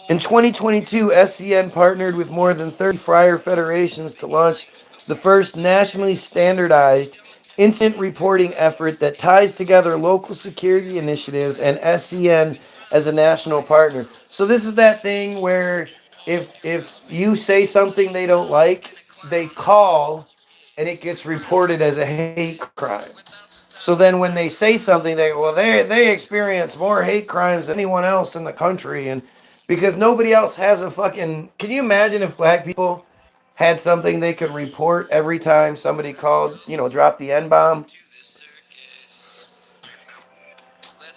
In 2022, SCN partnered with more than 30 friar federations to launch the first nationally standardized incident reporting effort that ties together local security initiatives and SCN as a national partner. So this is that thing where if you say something they don't like, they call and it gets reported as a hate crime. So then when they say something, they experience more hate crimes than anyone else in the country, and because nobody else has a fucking. Can you imagine if black people had something they could report every time somebody called, dropped the N bomb?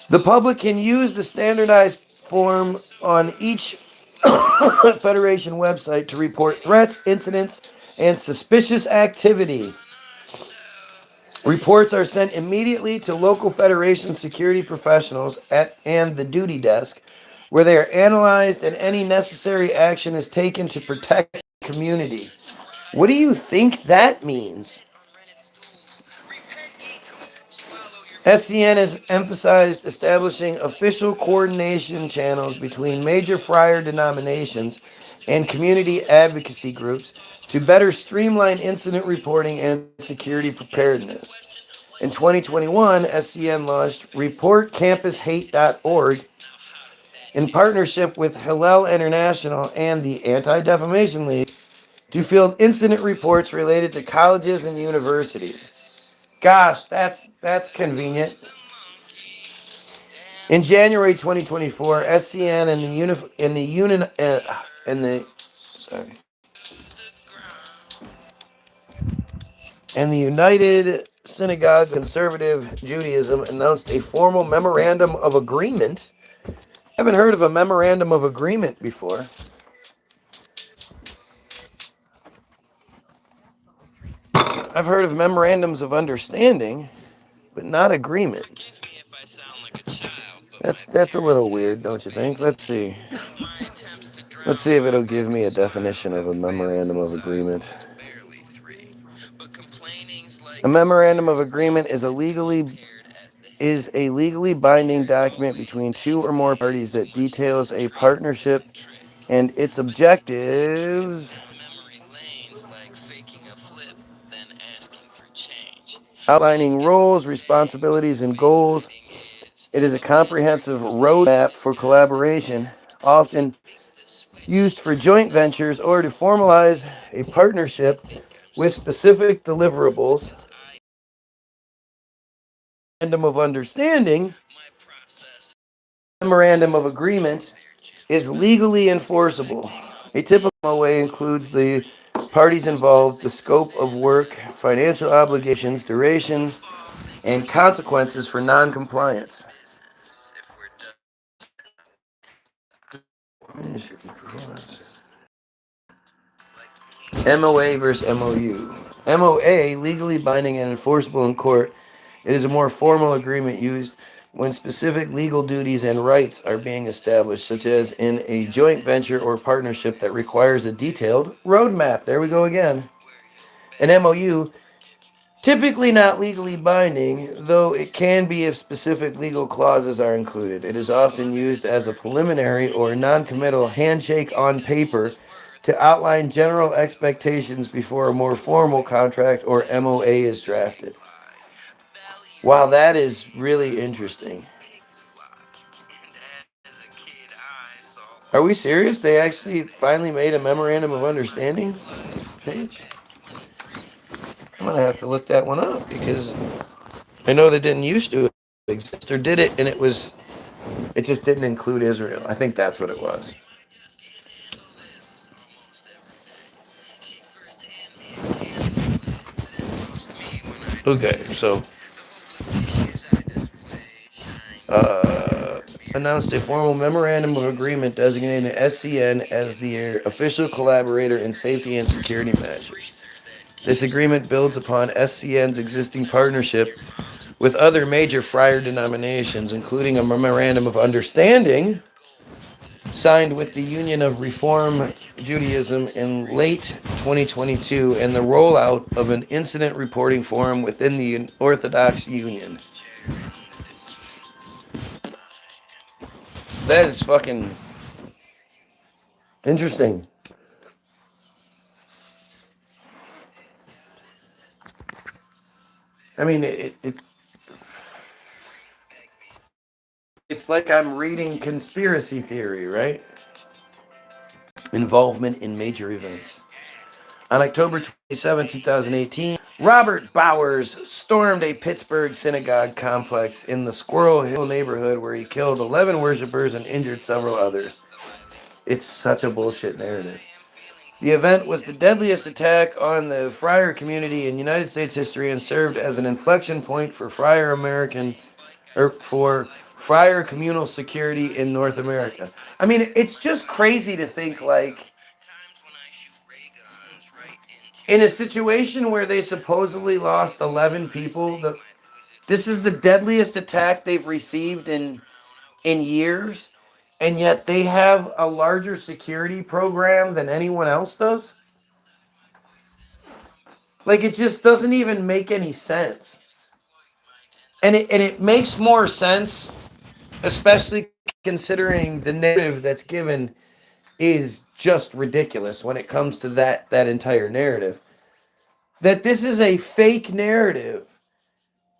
The public can use the standardized form on each Federation website to report threats, incidents, and suspicious activity. Reports are sent immediately to local Federation security professionals and the duty desk, where they are analyzed and any necessary action is taken to protect the community. What do you think that means? SCN has emphasized establishing official coordination channels between major friar denominations and community advocacy groups to better streamline incident reporting and security preparedness. In 2021, SCN launched ReportCampusHate.org in partnership with Hillel International and the Anti-Defamation League to field incident reports related to colleges and universities. Gosh, that's convenient. In January 2024, SCN and the United Synagogue of Conservative Judaism announced a formal memorandum of agreement. I haven't heard of a memorandum of agreement before. I've heard of memorandums of understanding, but not agreement. That's a little weird, don't you think? Let's see. Let's see if it'll give me a definition of a memorandum of agreement. A memorandum of agreement is a legally binding document between two or more parties that details a partnership and its objectives, outlining roles, responsibilities, and goals. It is a comprehensive roadmap for collaboration, often used for joint ventures or to formalize a partnership with specific deliverables. Memorandum of understanding, memorandum of agreement, is legally enforceable. A typical MOA includes the parties involved, the scope of work, financial obligations, duration, and consequences for non-compliance. MOA versus MOU. MOA, legally binding and enforceable in court. It is a more formal agreement used when specific legal duties and rights are being established, such as in a joint venture or partnership that requires a detailed roadmap. There we go again. An MOU Typically not legally binding, though it can be if specific legal clauses are included. It is often used as a preliminary or non-committal handshake on paper to outline general expectations before a more formal contract or MOA is drafted. Wow, that is really interesting. Are we serious? They actually finally made a memorandum of understanding page? I'm gonna have to look that one up because I know they didn't used to exist, or did it, and it just didn't include Israel. I think that's what it was. Okay, so uh, announced a formal memorandum of agreement designating SCN as the official collaborator in safety and security measures. This agreement builds upon SCN's existing partnership with other major friar denominations, including a memorandum of understanding signed with the Union of Reform Judaism in late 2022 and the rollout of an incident reporting forum within the Orthodox Union. That is fucking interesting. I mean, it's like I'm reading conspiracy theory, right? Involvement in major events. On October 27, 2018, Robert Bowers stormed a Pittsburgh synagogue complex in the Squirrel Hill neighborhood where he killed 11 worshipers and injured several others. It's such a bullshit narrative. The event was the deadliest attack on the friar community in United States history and served as an inflection point for for friar communal security in North America. I mean, it's just crazy to think like in a situation where they supposedly lost 11 people, this is the deadliest attack they've received in years, and yet they have a larger security program than anyone else does. Like, it just doesn't even make any sense. And it makes more sense, especially considering the narrative that's given is just ridiculous when it comes to that entire narrative. That this is a fake narrative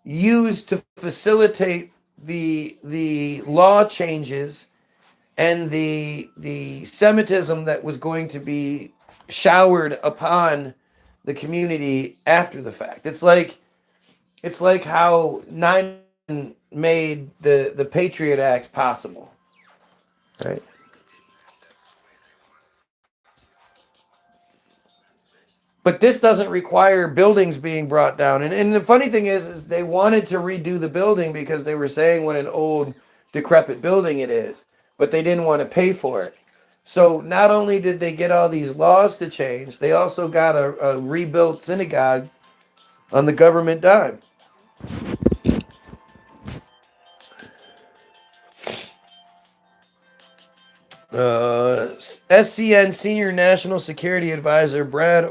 used to facilitate the law changes and the Semitism that was going to be showered upon the community after the fact. It's like how 9 made the Patriot Act possible, right? But this doesn't require buildings being brought down. And the funny thing is they wanted to redo the building because they were saying what an old, decrepit building it is, but they didn't want to pay for it. So not only did they get all these laws to change, they also got a rebuilt synagogue on the government dime. SCN Senior National Security Advisor Brad